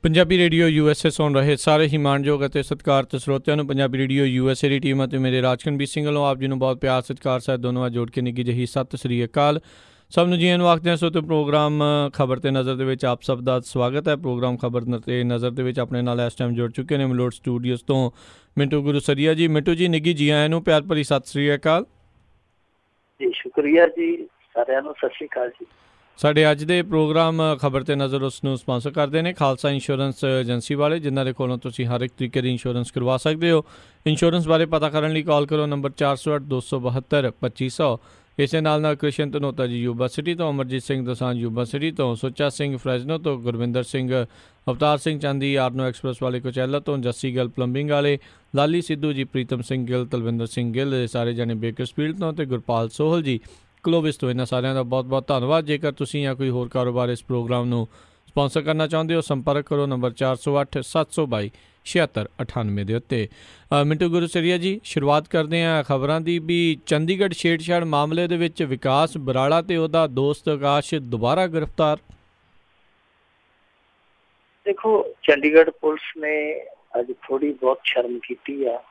Punjabi radio USA ਸੁਣ ਰਹੇ ਸਾਰੇ ਹੀ ਮਾਣਯੋਗ ਅਤੇ ਸਤਿਕਾਰਤ ਸਰੋਤਿਆਂ ਨੂੰ ਪੰਜਾਬੀ ਰੇਡੀਓ USA ਦੀ ਟੀਮ ਅਤੇ ਮੇਰੇ ਰਾਜਕਨਵੀਰ ਸਿੰਘ ਵੱਲੋਂ ਆਪ ਜੀ ਨੂੰ ਬਹੁਤ ਪਿਆਰ ਸਤਿਕਾਰ ਸਾਹਿਬ ਦੋਨੋਂ ਜੋੜ ਕੇ ਨਿੱਘੀ ਜਿਹੀ ਸਤਿ ਸ੍ਰੀ ਅਕਾਲ। ਸਭ ਨੂੰ ਜੀਆਂ ਨੂੰ ਆਖਦੇ ਹਾਂ। ਸੋ ਤੇ ਪ੍ਰੋਗਰਾਮ ਖਬਰ ਤੇ ਨਜ਼ਰ ਦੇ ਵਿੱਚ ਆਪ ਸਭ ਦਾ ਸਵਾਗਤ ਹੈ। ਪ੍ਰੋਗਰਾਮ ਖਬਰ ਤੇ ਨਜ਼ਰ ਦੇ ਵਿੱਚ ਆਪਣੇ ਨਾਲ ਇਸ ਟਾਈਮ ਜੁੜ ਚੁੱਕੇ ਨੇ ਮਲੋਟ ਸਟੂਡੀਓਜ਼ ਤੋਂ ਮਿੰਟੂ ਗੁਰੂਸਰੀਆ ਜੀ। ਮਿੰਟੂ ਜੀ ਨਿੱਘੀ ਜੀ ਆਇਆਂ ਨੂੰ ਪਿਆਰ ਭਰੀ ਸਤਿ ਸ੍ਰੀ ਅਕਾਲ ਜੀ। ਸ਼ੁਕਰੀਆ ਜੀ, ਸਾਰਿਆਂ ਨੂੰ ਸਤਿ ਸ੍ਰੀ ਅਕਾਲ ਜੀ। ਸਾਡੇ ਅੱਜ ਦੇ ਪ੍ਰੋਗਰਾਮ ਖਬਰ ਤੇ ਨਜ਼ਰ ਉਸ ਨੂੰ ਸਪਾਂਸਰ ਕਰਦੇ ਨੇ ਖਾਲਸਾ ਇੰਸ਼ੋਰੈਂਸ ਏਜੰਸੀ ਵਾਲੇ, ਜਿਨ੍ਹਾਂ ਦੇ ਕੋਲੋਂ ਤੁਸੀਂ ਹਰ ਇੱਕ ਤਰੀਕੇ ਦੀ ਇੰਸ਼ੋਰੈਂਸ ਕਰਵਾ ਸਕਦੇ ਹੋ। ਇੰਸ਼ੋਰੈਂਸ ਬਾਰੇ ਪਤਾ ਕਰਨ ਲਈ ਕਾਲ ਕਰੋ ਨੰਬਰ 408 272 2500। ਇਸੇ ਨਾਲ ਕ੍ਰਿਸ਼ਨ ਧਨੋਤਾ ਜੀ ਯੂਬਾ ਸਿਟੀ ਤੋਂ, ਅਮਰਜੀਤ ਸਿੰਘ ਦੋਸਾਂਝ ਯੂਬਾ ਸਿਟੀ ਤੋਂ, ਸੁੱਚਾ ਸਿੰਘ ਫਰੈਜ਼ਨੋ ਤੋਂ, ਗੁਰਵਿੰਦਰ ਸਿੰਘ, ਅਵਤਾਰ ਸਿੰਘ ਚਾਂਦੀ ਆਰਨੋ ਐਕਸਪ੍ਰੈਸ ਵਾਲੇ ਕੋਚੈਲਾ ਤੋਂ, ਜੱਸੀ ਗਿੱਲ ਪਲੰਬਿੰਗ ਵਾਲੇ, ਲਾਲੀ ਸਿੱਧੂ ਜੀ, ਪ੍ਰੀਤਮ ਸਿੰਘ ਗਿੱਲ, ਤਲਵਿੰਦਰ ਸਿੰਘ ਗਿੱਲ ਸਾਰੇ ਜਾਣੇ ਬੇਕਰਸਫੀਲਡ ਤੋਂ, ਅਤੇ ਗੁਰਪਾਲ ਸੋਹਲ ਜੀ ਕਲੋਵਿਸ ਤੋਂ। ਇਹਨਾਂ ਸਾਰਿਆਂ ਦਾ ਬਹੁਤ ਬਹੁਤ ਧੰਨਵਾਦ। ਜੇਕਰ ਤੁਸੀਂ ਜਾਂ ਕੋਈ ਹੋਰ ਕਾਰੋਬਾਰ ਇਸ ਪ੍ਰੋਗਰਾਮ ਨੂੰ ਸਪਾਂਸਰ ਕਰਨਾ ਚਾਹੁੰਦੇ ਹੋ, ਸੰਪਰਕ ਕਰੋ ਨੰਬਰ 408 722 7698 ਦੇ ਉੱਤੇ। ਮਿੰਟੂ ਗੁਰੂਸਰੀਆ ਜੀ, ਸ਼ੁਰੂਆਤ ਕਰਦੇ ਹਾਂ ਖਬਰਾਂ ਦੀ ਵੀ ਚੰਡੀਗੜ੍ਹ ਛੇੜਛਾੜ ਮਾਮਲੇ ਦੇ ਵਿੱਚ ਵਿਕਾਸ ਬਰਾੜਾ ਤੇ ਉਹਦਾ ਦੋਸਤ ਆਕਾਸ਼ ਦੁਬਾਰਾ ਗ੍ਰਿਫਤਾਰ। ਦੇਖੋ, ਚੰਡੀਗੜ੍ਹ ਪੁਲਿਸ ਨੇ ਅੱਜ ਥੋੜੀ ਬਹੁਤ ਸ਼ਰਮ ਕੀਤੀ ਆ।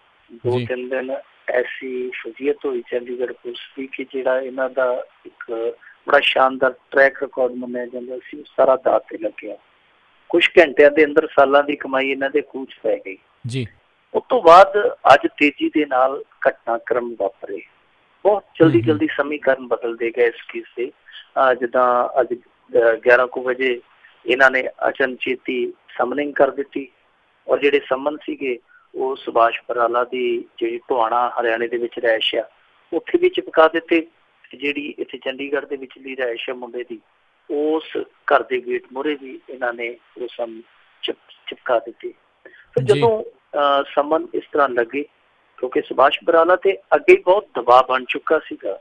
2-3 ਦਿਨ ਐਸੀ ਫਜ਼ੀਅਤ ਹੋਈ ਚੰਡੀਗੜ੍ਹ ਪੁਲਿਸ ਦੀ ਕਿ ਜਿਹੜਾ ਇਹਨਾਂ ਦਾ ਇੱਕ ਬੜਾ ਸ਼ਾਨਦਾਰ ਟਰੈਕ ਰਿਕਾਰਡ ਮੰਨਿਆ ਜਾਂਦਾ ਸੀ, ਸਾਰਾ ਦਾਅ ਤੇ ਲੱਗਿਆ। ਕੁਛ ਘੰਟਿਆਂ ਦੇ ਅੰਦਰ ਸਾਲਾਂ ਦੀ ਕਮਾਈ ਇਹਨਾਂ ਦੇ ਖੂਹ 'ਚ ਪੈ ਗਈ ਜੀ। ਉਸ ਤੋਂ ਬਾਅਦ ਅੱਜ ਤੇਜ਼ੀ ਦੇ ਨਾਲ ਘਟਨਾਕ੍ਰਮ ਵਾਪਰੇ। ਬਹੁਤ ਜਲਦੀ ਸਮੀਕਰਨ ਬਦਲਦੇ ਗਏ ਇਸ ਕੇਸ ਦੇ। ਜਿੱਦਾਂ ਅੱਜ 11 ਕੁ ਵਜੇ ਇਹਨਾਂ ਨੇ ਅਚਨਚੇਤੀ ਸਮਨਿੰਗ ਕਰ ਦਿੱਤੀ, ਔਰ ਜਿਹੜੇ ਸਮਨ ਸੀਗੇ ਉਹ ਸੁਭਾਸ਼ ਬਰਾਲਾ ਦੀ ਜਿਹੜੀ ਟੋਹਾਣਾ ਹਰਿਆਣੇ ਦੇ ਵਿੱਚ ਰਿਹਾਇਸ਼ ਆ ਉੱਥੇ ਵੀ ਚਿਪਕਾ ਦਿੱਤੇ। ਜਿਹੜੀ ਇੱਥੇ ਚੰਡੀਗੜ੍ਹ ਦੇ ਵਿਚਲੀ ਰਿਹਾਇਸ਼ ਆ ਮੁੰਡੇ ਦੀ, ਉਸ ਘਰ ਦੇ ਗੇਟ ਮੂਹਰੇ ਵੀ ਇਹਨਾਂ ਨੇ ਉਹ ਸਮਨ ਚਿਪਕਾ ਦਿੱਤੇ। ਫਿਰ ਜਦੋਂ ਸਮਨ ਇਸ ਤਰ੍ਹਾਂ ਲੱਗੇ, ਕਿਉਂਕਿ ਸੁਭਾਸ਼ ਬਰਾਲਾ ਤੇ ਅੱਗੇ ਬਹੁਤ ਦਬਾਅ ਬਣ ਚੁੱਕਾ ਸੀਗਾ,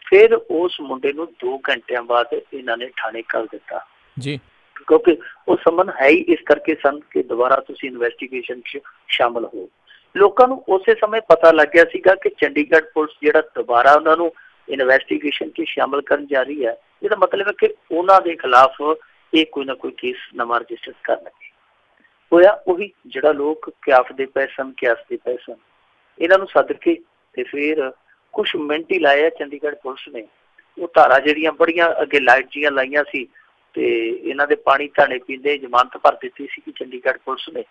ਫਿਰ ਉਸ ਮੁੰਡੇ ਨੂੰ 2 ਘੰਟਿਆਂ ਬਾਅਦ ਇਹਨਾਂ ਨੇ ਥਾਣੇ ਘੱਲ ਦਿੱਤਾ ਜੀ। ਕਿਉਂਕਿ ਉਹ ਸਮਨ ਹੈ ਹੀ ਇਸ ਕਰਕੇ ਸਨ ਕਿ ਦੁਬਾਰਾ ਤੁਸੀਂ ਇਨਵੈਸਟੀਗੇਸ਼ਨ 'ਚ ਸ਼ਾਮਲ ਹੋ। ਲੋਕਾਂ ਨੂੰ ਉਸੇ ਸਮੇਂ ਪਤਾ ਲੱਗ ਗਿਆ ਸੀਗਾ ਕਿ ਚੰਡੀਗੜ੍ਹ ਪੁਲਿਸ ਜਿਹੜਾ ਦੁਬਾਰਾ ਉਹਨਾਂ ਨੂੰ ਇਨਵੈਸਟੀਗੇਸ਼ਨ 'ਚ ਸ਼ਾਮਲ ਕਰਨ ਜਾ ਰਹੀ ਹੈ, ਇਹਦਾ ਮਤਲਬ ਹੈ ਕਿ ਉਹਨਾਂ ਦੇ ਖਿਲਾਫ ਇਹ ਕੋਈ ਨਾ ਕੋਈ ਕੇਸ ਨਵਾਂ ਰਜਿਸਟਰ ਕਰਨਗੇ। ਹੋਇਆ ਉਹੀ ਜਿਹੜਾ ਲੋਕ ਕਿਆਸਦੇ ਪਏ ਸਨ। ਇਹਨਾਂ ਨੂੰ ਸੱਦ ਕੇ ਤੇ ਫਿਰ ਕੁਛ ਮਿੰਟ ਹੀ ਲਾਏ ਆ ਚੰਡੀਗੜ੍ਹ ਪੁਲਿਸ ਨੇ। ਉਹ ਧਾਰਾ ਜਿਹੜੀਆਂ ਬੜੀਆਂ ਅੱਗੇ ਲਾਈਟ ਜੀਆਂ ਲਾਈਆਂ ਸੀ ਤੇ ਇਹਨਾਂ ਦੇ ਪਾਣੀ ਧਾਣੇ ਪੀਂਦੇ ਜ਼ਮਾਨਤ ਭਰ ਦਿੱਤੀ ਸੀ ਚੰਡੀਗੜ੍ਹ ਪੁਲਿਸ ਨੇ,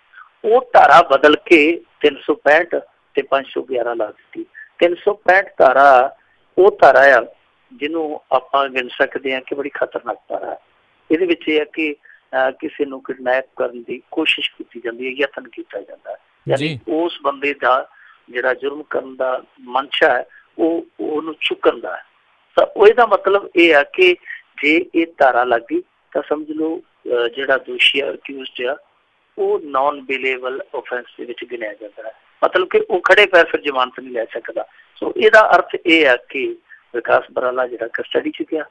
ਉਹ ਧਾਰਾ ਬਦਲ ਕੇ 365 ਤੇ 511 ਲਾ ਦਿੱਤੀ। 365 ਧਾਰਾ ਉਹ ਧਾਰਾ ਆ ਜਿਹਨੂੰ ਆਪਾਂ ਗਿਣ ਸਕਦੇ ਹਾਂ ਕਿ ਬੜੀ ਖਤਰਨਾਕ ਧਾਰਾ। ਇਹਦੇ ਵਿੱਚ ਇਹ ਹੈ ਕਿ ਕਿਸੇ ਨੂੰ ਕਿਡਨੈਪ ਕਰਨ ਦੀ ਕੋਸ਼ਿਸ਼ ਕੀਤੀ ਜਾਂਦੀ ਹੈ, ਯਤਨ ਕੀਤਾ ਜਾਂਦਾ ਹੈ, ਯਾਨੀ ਉਸ ਬੰਦੇ ਦਾ ਜਿਹੜਾ ਜੁਰਮ ਕਰਨ ਦਾ ਮਨਸ਼ਾ ਹੈ ਉਹਨੂੰ ਚੁੱਕਣ ਦਾ ਹੈ। ਤਾਂ ਇਹਦਾ ਮਤਲਬ ਇਹ ਆ ਕਿ ਜੇ ਇਹ ਧਾਰਾ ਲੱਗ ਗਈ ਤਾਂ ਸਮਝ ਲਓ ਜਿਹੜਾ ਦੋਸ਼ੀ ਅਕਿਊਜ਼ਡ ਆ ਉਹ ਨਾਨ ਬੇਲੇਬਲ ਓਫੈਂਸ ਦੇ ਵਿੱਚ ਗਿਣਿਆ ਜਾਂਦਾ ਹੈ। ਮਤਲਬ ਕਿ ਉਹ ਖੜੇ ਪੈਰ ਫਿਰ ਜ਼ਮਾਨਤ ਨਹੀਂ ਲੈ ਸਕਦਾ। ਸੋ ਇਹਦਾ ਅਰਥ ਇਹ ਆ ਕਿ ਵਿਕਾਸ ਬਰਾਲਾ ਜਿਹੜਾ ਕਸਟਡੀ 'ਚ ਗਿਆ,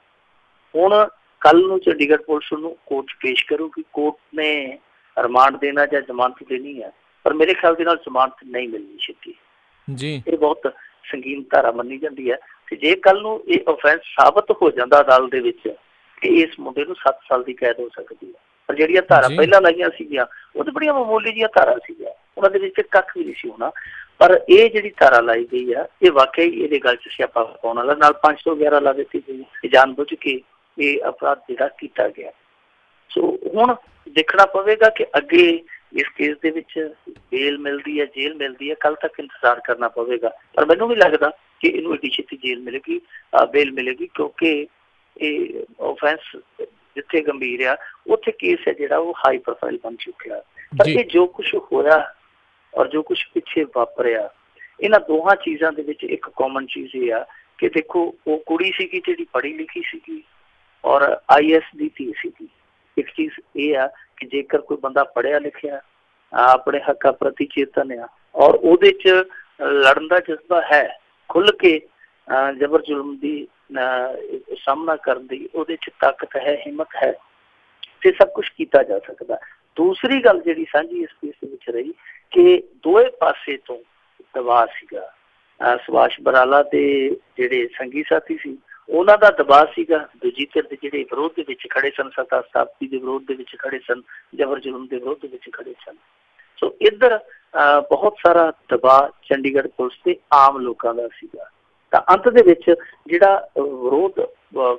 ਹੁਣ ਕੱਲ੍ਹ ਨੂੰ ਚੰਡੀਗੜ੍ਹ ਪੁਲਿਸ ਨੂੰ ਕੋਰਟ 'ਚ ਪੇਸ਼ ਕਰੂਗੀ। ਕੋਰਟ ਨੇ ਰਿਮਾਂਡ ਦੇਣਾ ਜਾਂ ਜ਼ਮਾਨਤ ਦੇਣੀ ਹੈ, ਪਰ ਮੇਰੇ ਖਿਆਲ ਦੇ ਨਾਲ ਜ਼ਮਾਨਤ ਨਹੀਂ ਮਿਲਣੀ ਛੇਤੀ ਜੀ। ਇਹ ਬਹੁਤ ਸੰਗੀਨ ਧਾਰਾ ਮੰਨੀ ਜਾਂਦੀ ਹੈ ਤੇ ਜੇ ਕੱਲ੍ਹ ਨੂੰ ਇਹ ਓਫੈਂਸ ਸਾਬਤ ਹੋ ਜਾਂਦਾ ਅਦਾਲਤ ਦੇ ਵਿੱਚ ਕਿ ਇਸ ਮੁੰਡੇ ਨੂੰ 7 ਸਾਲ ਦੀ ਕੈਦ ਹੋ ਸਕਦੀ ਹੈ। ਪਰ ਜਿਹੜੀਆਂ ਧਾਰਾ ਪਹਿਲਾਂ ਲਾਈਆਂ ਸੀਗੀਆਂ ਉਹ ਤਾਂ ਬੜੀਆਂ ਮਾਮੂਲੀ ਜਿਹੀਆਂ ਧਾਰਾ ਸੀਗੀਆਂ, ਉਹਨਾਂ ਦੇ ਵਿੱਚ ਕੱਖ ਵੀ ਨਹੀਂ ਸੀ ਹੋਣਾ। ਪਰ ਇਹ ਜਿਹੜੀ ਧਾਰਾ ਲਾਈ ਗਈ ਆ ਇਹ ਵਾਕਿਆ ਹੀ ਇਹਦੇ ਗੱਲ 'ਚ ਸਿਆਪਾ ਪਾਉਣ ਵਾਲਾ। ਨਾਲ 511 ਲਾ ਦਿੱਤੀ ਗਈ ਹੈ, ਜਾਣ ਬੁੱਝ ਕੇ ਇਹ ਅਪਰਾਧ ਜਿਹੜਾ ਕੀਤਾ ਗਿਆ। ਸੋ ਹੁਣ ਦੇਖਣਾ ਪਵੇਗਾ ਕਿ ਅੱਗੇ ਇਸ ਕੇਸ ਦੇ ਵਿੱਚ ਬੇਲ ਮਿਲਦੀ ਹੈ, ਜੇਲ੍ਹ ਮਿਲਦੀ ਹੈ, ਕੱਲ੍ਹ ਤੱਕ ਇੰਤਜ਼ਾਰ ਕਰਨਾ ਪਵੇਗਾ। ਪਰ ਮੈਨੂੰ ਵੀ ਲੱਗਦਾ ਕਿ ਇਹਨੂੰ ਐਡੀ ਛੇਤੀ ਜੇਲ੍ਹ ਮਿਲੇਗੀ, ਬੇਲ ਮਿਲੇਗੀ, ਕਿਉਂਕਿ ਇਹ ਓਫੈਂਸ ਜਿੱਥੇ ਗੰਭੀਰ ਆ ਉੱਥੇ ਕੇਸ ਹੈ ਜਿਹੜਾ ਉਹ ਹਾਈ ਪ੍ਰੋਫਾਈਲ ਬਣ ਚੁੱਕਿਆ। ਪਰ ਇਹ ਜੋ ਕੁਛ ਹੋਇਆ ਔਰ ਜੋ ਕੁਛ ਪਿੱਛੇ ਵਾਪਰਿਆ, ਇਹਨਾਂ ਦੋਹਾਂ ਚੀਜ਼ਾਂ ਦੇ ਵਿੱਚ ਇੱਕ ਕਾਮਨ ਚੀਜ਼ ਇਹ ਆ ਕਿ ਦੇਖੋ ਉਹ ਕੁੜੀ ਸੀਗੀ ਜਿਹੜੀ ਪੜ੍ਹੀ ਲਿਖੀ ਸੀਗੀ ਔਰ IAS ਦੀ ਧੀ ਸੀਗੀ। ਇੱਕ ਚੀਜ਼ ਇਹ ਆ ਕਿ ਜੇਕਰ ਕੋਈ ਬੰਦਾ ਪੜ੍ਹਿਆ ਲਿਖਿਆ, ਆਪਣੇ ਹੱਕਾਂ ਪ੍ਰਤੀ ਚੇਤਨ ਆ ਔਰ ਉਹਦੇ 'ਚ ਲੜਨ ਦਾ ਜਜ਼ਬਾ ਹੈ, ਖੁੱਲ੍ਹ ਕੇ ਜ਼ਬਰ ਜ਼ੁਲਮ ਦੀ ਸਾਹਮਣਾ ਕਰਨ ਦੀ ਉਹਦੇ 'ਚ ਤਾਕਤ ਹੈ, ਹਿੰਮਤ ਹੈ, ਤੇ ਸਭ ਕੁਛ ਕੀਤਾ ਜਾ ਸਕਦਾ। ਦੂਸਰੀ ਗੱਲ ਜਿਹੜੀ ਸਾਂਝੀ ਇਸ ਕੇਸ ਦੇ ਵਿੱਚ ਰਹੀ ਕਿ ਦੋਵੇਂ ਪਾਸੇ ਤੋਂ ਦਬਾਅ ਸੀਗਾ। ਸੁਭਾਸ਼ ਬਰਾਲਾ ਦੇ ਜਿਹੜੇ ਸੰਗੀ ਸਾਥੀ ਸੀ ਉਹਨਾਂ ਦਾ ਦਬਾਅ ਸੀਗਾ। ਦੂਜੀ ਧਿਰ ਦੇ ਜਿਹੜੇ ਵਿਰੋਧ ਦੇ ਵਿੱਚ ਖੜੇ ਸਨ, ਸੱਤਾ ਸਥਾਪਤੀ ਦੇ ਵਿਰੋਧ ਦੇ ਵਿੱਚ ਖੜੇ ਸਨ, ਜਬਰ ਜ਼ੁਲਮ ਦੇ ਵਿਰੋਧ ਦੇ ਵਿੱਚ ਖੜੇ ਸਨ। ਸੋ ਇੱਧਰ ਬਹੁਤ ਸਾਰਾ ਦਬਾਅ ਚੰਡੀਗੜ੍ਹ ਪੁਲਿਸ ਤੇ ਆਮ ਲੋਕਾਂ ਦਾ ਸੀਗਾ। ਤਾਂ ਅੰਤ ਦੇ ਵਿੱਚ ਜਿਹੜਾ ਵਿਰੋਧ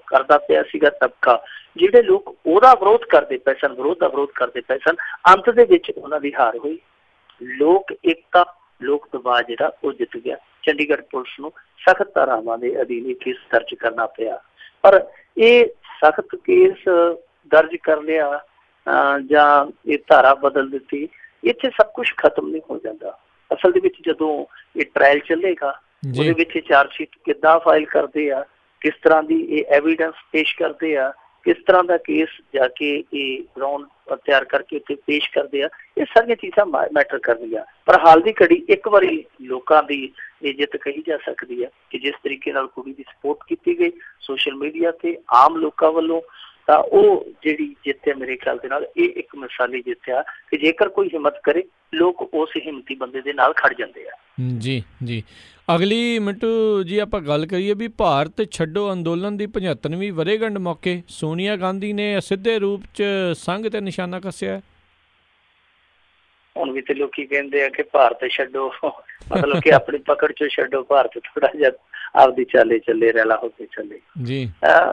ਕਰਦਾ ਪਿਆ ਸੀਗਾ ਤਬਕਾ, ਜਿਹੜੇ ਲੋਕ ਉਹਦਾ ਵਿਰੋਧ ਕਰਦੇ ਪਏ ਸਨ, ਵਿਰੋਧ ਦਾ ਵਿਰੋਧ ਕਰਦੇ ਪਏ ਸਨ, ਅੰਤ ਦੇ ਵਿੱਚ ਉਹਨਾਂ ਦੀ ਹਾਰ ਹੋਈ। ਲੋਕ ਏਕਤਾ, ਲੋਕ ਦਬਾਅ ਜਿਹੜਾ ਉਹ ਜਿੱਤ ਗਿਆ। ਚੰਡੀਗੜ੍ਹ ਪੁਲਿਸ ਨੂੰ ਸਖਤ ਧਾਰਾਵਾਂ ਦੇ ਅਧੀਨ ਕੇਸ ਦਰਜ ਕਰਨਾ ਪਿਆ। ਪਰ ਇਹ ਸਖਤ ਕੇਸ ਦਰਜ ਕਰ ਲਿਆ ਜਾਂ ਇਹ ਧਾਰਾ ਬਦਲ ਦਿੱਤੀ, ਇੱਥੇ ਸਭ ਕੁਛ ਖਤਮ ਨਹੀਂ ਹੋ ਜਾਂਦਾ। ਅਸਲ ਦੇ ਵਿੱਚ ਜਦੋਂ ਇਹ ਟ੍ਰਾਇਲ ਚੱਲੇਗਾ, ਉਹਦੇ ਵਿੱਚ ਚਾਰਜਸ਼ੀਟ ਕਿੱਦਾਂ ਫਾਈਲ ਕਰਦੇ ਆ, ਕਿਸ ਤਰ੍ਹਾਂ ਦੀ ਇਹ ਐਵੀਡੈਂਸ ਪੇਸ਼ ਕਰਦੇ ਆ, ਕਿਸ ਤਰ੍ਹਾਂ ਦਾ ਕੇਸ ਜਾ ਕੇ ਇਹ ਗਰਾਊਂਡ ਤਿਆਰ ਕਰਕੇ ਉੱਥੇ ਪੇਸ਼ ਕਰਦੇ ਆ, ਇਹ ਸਾਰੀਆਂ ਚੀਜ਼ਾਂ ਮੈਟਰ ਕਰਦੀਆਂ। ਪਰ ਹਾਲ ਦੀ ਘੜੀ ਇੱਕ ਵਾਰੀ ਲੋਕਾਂ ਦੀ ਇਹ ਜਿੱਤ ਕਹੀ ਜਾ ਸਕਦੀ ਹੈ ਕਿ ਜਿਸ ਤਰੀਕੇ ਨਾਲ ਕੁੜੀ ਦੀ ਸਪੋਰਟ ਕੀਤੀ ਗਈ ਸੋਸ਼ਲ ਮੀਡੀਆ ਤੇ ਆਮ ਲੋਕਾਂ ਵੱਲੋਂ, ਤਾਂ ਉਹ ਜਿਹੜੀ ਜਿੱਤ ਹੈ ਮੇਰੇ ਖਿਆਲ ਦੇ ਨਾਲ ਇਹ ਇੱਕ ਮਿਸਾਲੀ ਜਿੱਤ ਆ ਕਿ ਜੇਕਰ ਕੋਈ ਹਿੰਮਤ ਕਰੇ, ਲੋਕ ਉਸ ਹਿੰਮਤੀ ਬੰਦੇ ਦੇ ਨਾਲ ਖੜ ਜਾਂਦੇ ਆ। ਜੀ ਜੀ। ਅਗਲੀ ਮਿੰਟੂ ਜੀ ਆਪਾਂ ਗੱਲ ਕਰੀਏ ਵੀ ਭਾਰਤ ਛੱਡੋ ਅੰਦੋਲਨ ਦੀ 75ਵੀਂ ਵਰ੍ਹੇਗੰਢ ਮੌਕੇ ਸੋਨੀਆ ਗਾਂਧੀ ਨੇ ਸਿੱਧੇ ਰੂਪ 'ਚ ਸੰਘ ਤੇ ਨਿਸ਼ਾਨਾ ਕੱਸਿਆ। ਹੁਣ ਵੀ ਤੇ ਲੋਕੀ ਕਹਿੰਦੇ ਆ ਕਿ ਭਾਰਤ ਛੱਡੋ, ਮਤਲਬ ਕਿ ਆਪਣੀ ਪਕੜ ਚੋਂ ਛੱਡੋ, ਭਾਰਤ ਥੋੜਾ ਜਿਹਾ ਆਪਦੀ ਚਾਲੇ ਚੱਲੇ, ਰੈਲਾ ਹੋ ਕੇ ਚੱਲੇ ਜੀ।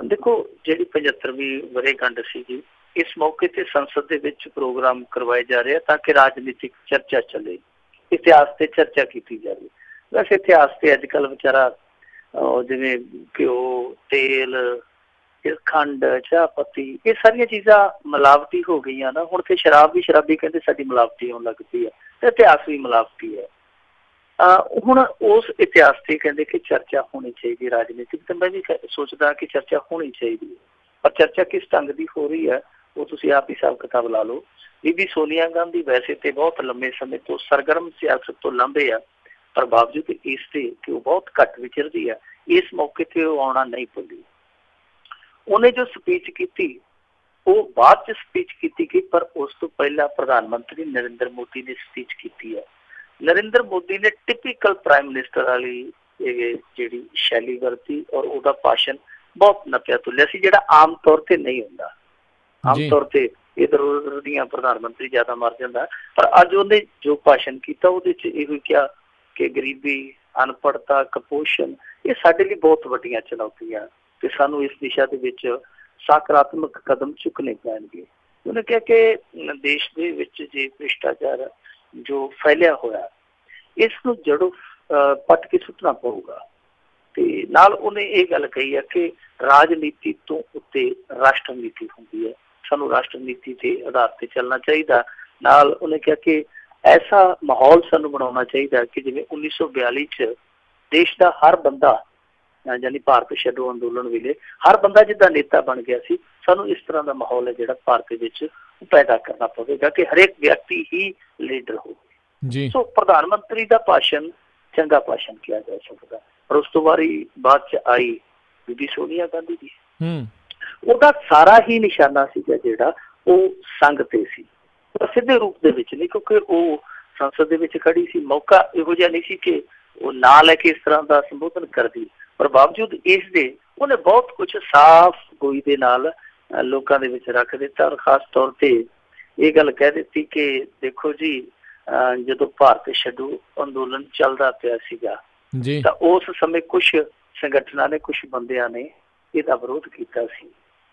ਦੇਖੋ, ਜਿਹੜੀ 75ਵੀਂ ਵਰ੍ਹੇਗੰਢ ਸੀਗੀ, ਇਸ ਮੌਕੇ ਤੇ ਸੰਸਦ ਦੇ ਵਿੱਚ ਪ੍ਰੋਗਰਾਮ ਕਰਵਾਏ ਜਾ ਰਹੇ ਤਾਂ ਕਿ ਰਾਜਨੀਤਿਕ ਚਰਚਾ ਚੱਲੇ, ਇਤਿਹਾਸ ਤੇ ਚਰਚਾ ਕੀਤੀ ਜਾਵੇ। ਵੈਸੇ ਇਤਿਹਾਸ ਤੇ ਅੱਜ ਕੱਲ੍ਹ ਵਿਚਾਰਾ ਜਿਵੇਂ ਘਿਓ, ਤੇਲ, ਖੰਡ, ਚਾਹ ਪੱਤੀ, ਇਹ ਸਾਰੀਆਂ ਚੀਜ਼ਾਂ ਮਿਲਾਵਟੀ ਹੋ ਗਈਆਂ ਨਾ। ਹੁਣ ਤੇ ਸ਼ਰਾਬ ਵੀ, ਸ਼ਰਾਬੀ ਕਹਿੰਦੇ ਸਾਡੀ ਮਿਲਾਵਟੀ ਹੋਣ ਲੱਗ ਪਈ ਹੈ, ਤੇ ਇਤਿਹਾਸ ਵੀ ਮਿਲਾਵਟੀ ਹੈ। ਹੁਣ ਉਸ ਇਤਿਹਾਸ ਤੇ ਕਹਿੰਦੇ ਕਿ ਚਰਚਾ ਹੋਣੀ ਚਾਹੀਦੀ ਰਾਜਨੀਤਿਕ, ਤੇ ਮੈਂ ਵੀ ਸੋਚਦਾ ਕਿ ਚਰਚਾ ਹੋਣੀ ਚਾਹੀਦੀ ਹੈ। ਪਰ ਚਰਚਾ ਕਿਸ ਢੰਗ ਦੀ ਹੋ ਰਹੀ ਹੈ ਉਹ ਤੁਸੀਂ ਆਪ ਹੀ ਹਿਸਾਬ ਕਿਤਾਬ ਲਾ ਲਓ। ਬੀਬੀ ਸੋਨੀਆ ਗਾਂਧੀ ਵੈਸੇ ਤੇ ਬਹੁਤ ਲੰਮੇ ਸਮੇਂ ਤੋਂ ਸਰਗਰਮ ਸਿਆਸਤ ਤੋਂ ਲਾਂਭੇ ਆ, ਪਰ ਬਾਵਜੂਦ ਇਸ ਤੇ ਕਿ ਉਹ ਬਹੁਤ ਘੱਟ ਵਿਚਰਦੀ ਹੈ, ਇਸ ਮੌਕੇ ਤੇ ਉਹ ਆਉਣਾ ਨਹੀਂ ਭੁੱਲੀ। ਉਹਨੇ ਜੋ ਸਪੀਚ ਕੀਤੀ ਉਹ ਬਾਅਦ ਚ ਸਪੀਚ ਕੀਤੀ ਗਈ, ਪਰ ਉਸ ਤੋਂ ਪਹਿਲਾਂ ਪ੍ਰਧਾਨ ਮੰਤਰੀ ਨਰਿੰਦਰ ਮੋਦੀ ਨੇ ਸਪੀਚ ਕੀਤੀ ਹੈ। ਨਰਿੰਦਰ ਮੋਦੀ ਨੇ ਟਿਪੀਕਲ ਪ੍ਰਾਈਮ ਮਿਨਿਸਟਰ ਵਾਲੀ ਇਹ ਜਿਹੜੀ ਸ਼ੈਲੀ ਵਰਤੀ ਔਰ ਉਹਦਾ ਭਾਸ਼ਣ ਬਹੁਤ ਨੱਪਿਆ ਤੁਲਿਆ ਸੀ, ਜਿਹੜਾ ਆਮ ਤੌਰ ਤੇ ਨਹੀਂ ਹੁੰਦਾ। ਆਮ ਤੌਰ ਤੇ ਇੱਧਰ ਉੱਧਰ ਦੀਆਂ ਪ੍ਰਧਾਨ ਮੰਤਰੀ ਜ਼ਿਆਦਾ ਮਰ ਜਾਂਦਾ, ਪਰ ਅੱਜ ਉਹਨੇ ਜੋ ਭਾਸ਼ਣ ਕੀਤਾ ਉਹਦੇ ਚ ਇਹੋ ਕਿਹਾ ਕਿ ਗਰੀਬੀ, ਅਨਪੜ੍ਹਤਾ, ਕੁਪੋਸ਼ਣ ਇਹ ਸਾਡੇ ਲਈ ਬਹੁਤ ਵੱਡੀਆਂ ਚੁਣੌਤੀਆਂ ਤੇ ਸਾਨੂੰ ਇਸ ਦਿਸ਼ਾ ਦੇ ਵਿੱਚ ਸਕਾਰਾਤਮਕ ਕਦਮ ਚੁੱਕਣੇ ਪੈਣਗੇ। ਉਹਨੇ ਕਿਹਾ ਕਿ ਦੇਸ਼ ਦੇ ਵਿੱਚ ਜੇ ਭ੍ਰਿਸ਼ਟਾਚਾਰ ਜੋ ਫੈਲਿਆ ਹੋਇਆ, ਇਸ ਨੂੰ ਜੜੋਂ ਪੱਟ ਕੇ ਸੁੱਟਣਾ ਪਊਗਾ। ਤੇ ਨਾਲ ਉਹਨੇ ਇਹ ਗੱਲ ਕਹੀ ਹੈ ਕਿ ਰਾਜਨੀਤੀ ਤੋਂ ਉੱਤੇ ਰਾਸ਼ਟਰ ਨੀਤੀ ਹੁੰਦੀ ਹੈ, ਸਾਨੂੰ ਰਾਸ਼ਟਰ ਨੀਤੀ ਦੇ ਆਧਾਰ ਤੇ ਚੱਲਣਾ ਚਾਹੀਦਾ। ਨਾਲ ਉਹਨੇ ਕਿਹਾ ਕਿ ਐਸਾ ਮਾਹੌਲ ਸਾਨੂੰ ਬਣਾਉਣਾ ਚਾਹੀਦਾ ਕਿ ਜਿਵੇਂ 1942 ਚ ਦੇਸ਼ ਦਾ ਹਰ ਬੰਦਾ, ਯਾਨੀ ਭਾਰਤ ਛੱਡੋ ਅੰਦੋਲਨ ਵੇਲੇ ਹਰ ਬੰਦਾ ਜਿੱਦਾਂ ਨੇਤਾ ਬਣ ਗਿਆ ਸੀ, ਸਾਨੂੰ ਇਸ ਤਰ੍ਹਾਂ ਦਾ ਮਾਹੌਲ ਹੈ ਜਿਹੜਾ ਭਾਰਤ ਵਿੱਚ ਪੈਦਾ ਕਰਨਾ ਪਵੇਗਾ ਕਿ ਹਰੇਕ ਵਿਅਕਤੀ ਹੀ ਲੀਡਰ ਹੋਵੇ। ਸੋ ਪ੍ਰਧਾਨ ਮੰਤਰੀ ਦਾ ਭਾਸ਼ਣ ਚੰਗਾ ਭਾਸ਼ਣ ਕਿਹਾ ਜਾ ਸਕਦਾ, ਪਰ ਉਸ ਤੋਂ ਬਾਅਦ ਚ ਆਈ ਬੀਬੀ ਸੋਨੀਆ ਗਾਂਧੀ ਜੀ, ਉਹਦਾ ਸਾਰਾ ਹੀ ਨਿਸ਼ਾਨਾ ਸੀਗਾ ਜਿਹੜਾ ਉਹ ਸੰਘ ਤੇ ਸੀ, ਸਿੱਧੇ ਰੂਪ ਦੇ ਵਿੱਚ ਨਹੀਂ, ਕਿਉਂਕਿ ਉਹ ਸੰਸਦ ਦੇ ਵਿੱਚ ਖੜੀ ਸੀ। ਮੌਕਾ ਇਹੋ ਜਿਹਾ ਨਹੀਂ ਸੀ ਕਿ ਉਹ ਨਾਂ ਲੈ ਕੇ ਇਸ ਤਰ੍ਹਾਂ ਦਾ ਸੰਬੋਧਨ ਕਰਦੀ, ਪਰ ਬਾਵਜੂਦ ਇਸ ਦੇ ਉਹਨੇ ਬਹੁਤ ਕੁਛ ਸਾਫ਼ ਗੋਈ ਦੇ ਨਾਲ ਲੋਕਾਂ ਦੇ ਵਿੱਚ ਰੱਖ ਦਿੱਤਾ। ਔਰ ਖਾਸ ਤੌਰ ਤੇ ਇਹ ਗੱਲ ਕਹਿ ਦਿੱਤੀ ਕਿ ਦੇਖੋ ਜੀ, ਜਦੋਂ ਭਾਰਤ ਛੱਡੋ ਅੰਦੋਲਨ ਚੱਲਦਾ ਪਿਆ ਸੀਗਾ ਤਾਂ ਉਸ ਸਮੇਂ ਕੁਛ ਸੰਗਠਨਾਂ ਨੇ, ਕੁਛ ਬੰਦਿਆਂ ਨੇ ਇਹਦਾ ਵਿਰੋਧ ਕੀਤਾ ਸੀ।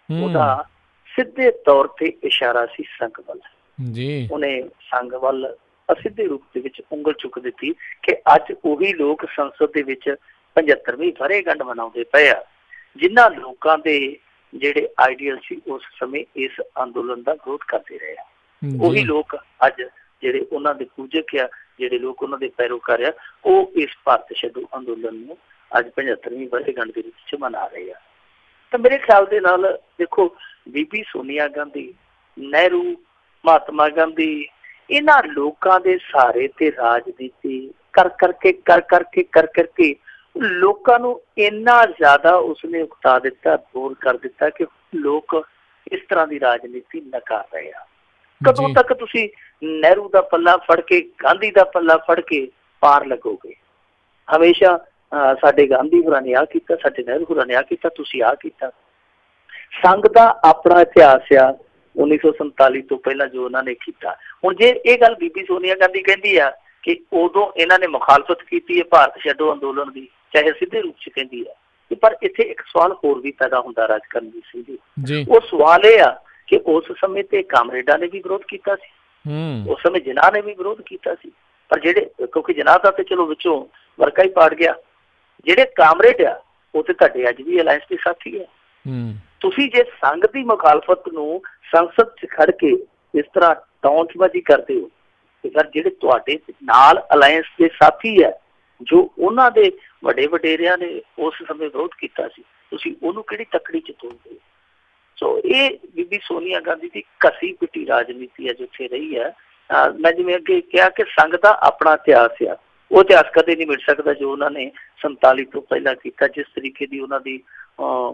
ਉਹਦਾ ਸਿੱਧੇ ਤੌਰ ਤੇ ਇਸ਼ਾਰਾ ਸੀ ਸੰਘ ਵੱਲ। ਉਹਨੇ ਸੰਘ ਵੱਲ ਅਸਿੱਧੇ ਰੂਪ ਦੇ ਵਿੱਚ ਉਂਗਲ ਚੁੱਕ ਦਿੱਤੀ ਕਿ ਅੱਜ ਉਹੀ ਲੋਕ ਸੰਸਦ ਦੇ ਵਿੱਚ 75ਵੀਂ ਵਰ੍ਹੇਗੰਢ ਮਨਾਉਂਦੇ ਪਏ ਆ, ਜਿਨ੍ਹਾਂ ਲੋਕਾਂ ਦੇ ਜਿਹੜੇ ਆਈਡੀਅਲ ਸੀ ਉਸ ਸਮੇਂ ਇਸ ਅੰਦੋਲਨ ਦਾ ਵਿਰੋਧ ਕਰਦੇ ਰਹੇ ਆ। ਉਹੀ ਲੋਕ ਅੱਜ ਜਿਹੜੇ ਉਹਨਾਂ ਦੇ ਪੂਜਕ ਆ, ਜਿਹੜੇ ਲੋਕ ਉਹਨਾਂ ਦੇ ਪੈਰੋਕਾਰ ਆ, ਉਹ ਇਸ ਭਾਰਤ ਛੱਡੋ ਅੰਦੋਲਨ ਨੂੰ ਅੱਜ 75ਵੀਂ ਵਰ੍ਹੇਗੰਢ ਦੇ ਵਿੱਚ ਮਨਾ ਰਹੇ ਆ। ਤਾਂ ਮੇਰੇ ਖਿਆਲ ਦੇ ਨਾਲ ਦੇਖੋ, ਬੀਬੀ ਸੋਨੀਆ ਗਾਂਧੀ, ਨਹਿਰੂ, ਮਹਾਤਮਾ ਗਾਂਧੀ, ਇਹਨਾਂ ਲੋਕਾਂ ਦੇ ਸਹਾਰੇ ਤੇ ਰਾਜਨੀਤੀ ਕਰ ਕਰਕੇ ਲੋਕਾਂ ਨੂੰ ਇੰਨਾ ਜ਼ਿਆਦਾ ਉਸਨੇ ਉਕਤਾ ਦਿੱਤਾ, ਬੋਰ ਕਰ ਦਿੱਤਾ ਕਿ ਲੋਕ ਇਸ ਤਰ੍ਹਾਂ ਦੀ ਰਾਜਨੀਤੀ ਨਕਾਰ ਰਹੇ ਆ। ਕਦੋਂ ਤੱਕ ਤੁਸੀਂ ਨਹਿਰੂ ਦਾ ਪੱਲਾ ਫੜ ਕੇ, ਗਾਂਧੀ ਦਾ ਪੱਲਾ ਫੜ ਕੇ ਪਾਰ ਲੱਗੋਗੇ? ਹਮੇਸ਼ਾ ਸਾਡੇ ਗਾਂਧੀ ਹੋਰਾਂ ਨੇ ਆਹ ਕੀਤਾ, ਸਾਡੇ ਨਹਿਰੂ ਹੋਰਾਂ ਨੇ ਆਹ ਕੀਤਾ, ਤੁਸੀਂ ਆਹ ਕੀਤਾ। ਸੰਘ ਦਾ ਆਪਣਾ ਇਤਿਹਾਸ ਆ 1947 ਤੋਂ ਪਹਿਲਾਂ ਜੋ ਉਹਨਾਂ ਨੇ ਕੀਤਾ। ਹੁਣ ਜੇ ਇਹ ਗੱਲ ਬੀਬੀ ਸੋਨੀਆ ਗਾਂਧੀ ਕਹਿੰਦੀ ਆ ਕਿ ਉਦੋਂ ਇਹਨਾਂ ਨੇ ਮੁਖਾਲਫਤ ਕੀਤੀ ਹੈ ਭਾਰਤ ਛੱਡੋ ਅੰਦੋਲਨ ਦੀ, ਚਾਹੇ ਸਿੱਧੇ ਰੂਪ 'ਚ ਕਹਿੰਦੀ ਆ, ਪਰ ਇੱਥੇ ਇੱਕ ਸਵਾਲ ਹੋਰ ਵੀ ਪੈਦਾ ਹੁੰਦਾ ਰਾਜਕਰਨਜੀਤ ਸਿੰਘ ਜੀ। ਉਹ ਸਵਾਲ ਇਹ ਆ ਕਿ ਉਸ ਸਮੇਂ ਤੇ ਕਾਮਰੇਡਾਂ ਨੇ ਵੀ ਵਿਰੋਧ ਕੀਤਾ ਸੀ, ਉਸ ਸਮੇਂ ਜਿਨਾਹ ਨੇ ਵੀ ਵਿਰੋਧ ਕੀਤਾ ਸੀ, ਪਰ ਜਿਹੜੇ, ਕਿਉਂਕਿ ਜਿਨਾਹ ਦਾ ਤੇ ਚਲੋ ਵਿੱਚੋਂ ਵਰਕਾ ਹੀ ਪਾੜ ਗਿਆ, ਜਿਹੜੇ ਕਾਮਰੇਡ ਆ ਉਹ ਤੇ ਤੁਹਾਡੇ ਅੱਜ ਵੀ ਅਲਾਇੰਸ ਦੇ ਸਾਥੀ ਆ। ਤੁਸੀਂ ਜੇ ਸੰਘ ਦੀ ਮੁਖਾਲਫਤ ਨੂੰ ਸੰਸਦ 'ਚ ਖੜ ਕੇ ਇਸ ਤਰ੍ਹਾਂ ਟੌਂਚਬਾਜ਼ੀ ਕਰਦੇ ਹੋ, ਤੇ ਸਰ ਜਿਹੜੇ ਤੁਹਾਡੇ ਨਾਲ ਅਲਾਇੰਸ ਦੇ ਸਾਥੀ ਹੈ, ਜੋ ਉਹਨਾਂ ਦੇ ਵੱਡੇ ਵਡੇਰਿਆਂ ਨੇ ਉਸ ਸਮੇਂ ਵਿਰੋਧ ਕੀਤਾ ਸੀ, ਤੁਸੀਂ ਉਹਨੂੰ ਕਿਹੜੀ ਤੱਕੜੀ 'ਚ ਤੋੜਦੇ ਹੋ? ਸੋ ਇਹ ਬੀਬੀ ਸੋਨੀਆ ਗਾਂਧੀ ਦੀ ਘਸੀ ਪਿੱਟੀ ਰਾਜਨੀਤੀ ਹੈ ਜਿੱਥੇ ਰਹੀ ਹੈ। ਮੈਂ ਜਿਵੇਂ ਅੱਗੇ ਕਿਹਾ ਕਿ ਸੰਘ ਦਾ ਆਪਣਾ ਇਤਿਹਾਸ ਆ, ਉਹ ਇਤਿਹਾਸ ਕਦੇ ਨਹੀਂ ਮਿਲ ਸਕਦਾ ਜੋ ਉਹਨਾਂ ਨੇ 47 ਤੋਂ ਪਹਿਲਾਂ ਕੀਤਾ। ਜਿਸ ਤਰੀਕੇ ਦੀ ਉਹਨਾਂ ਦੀ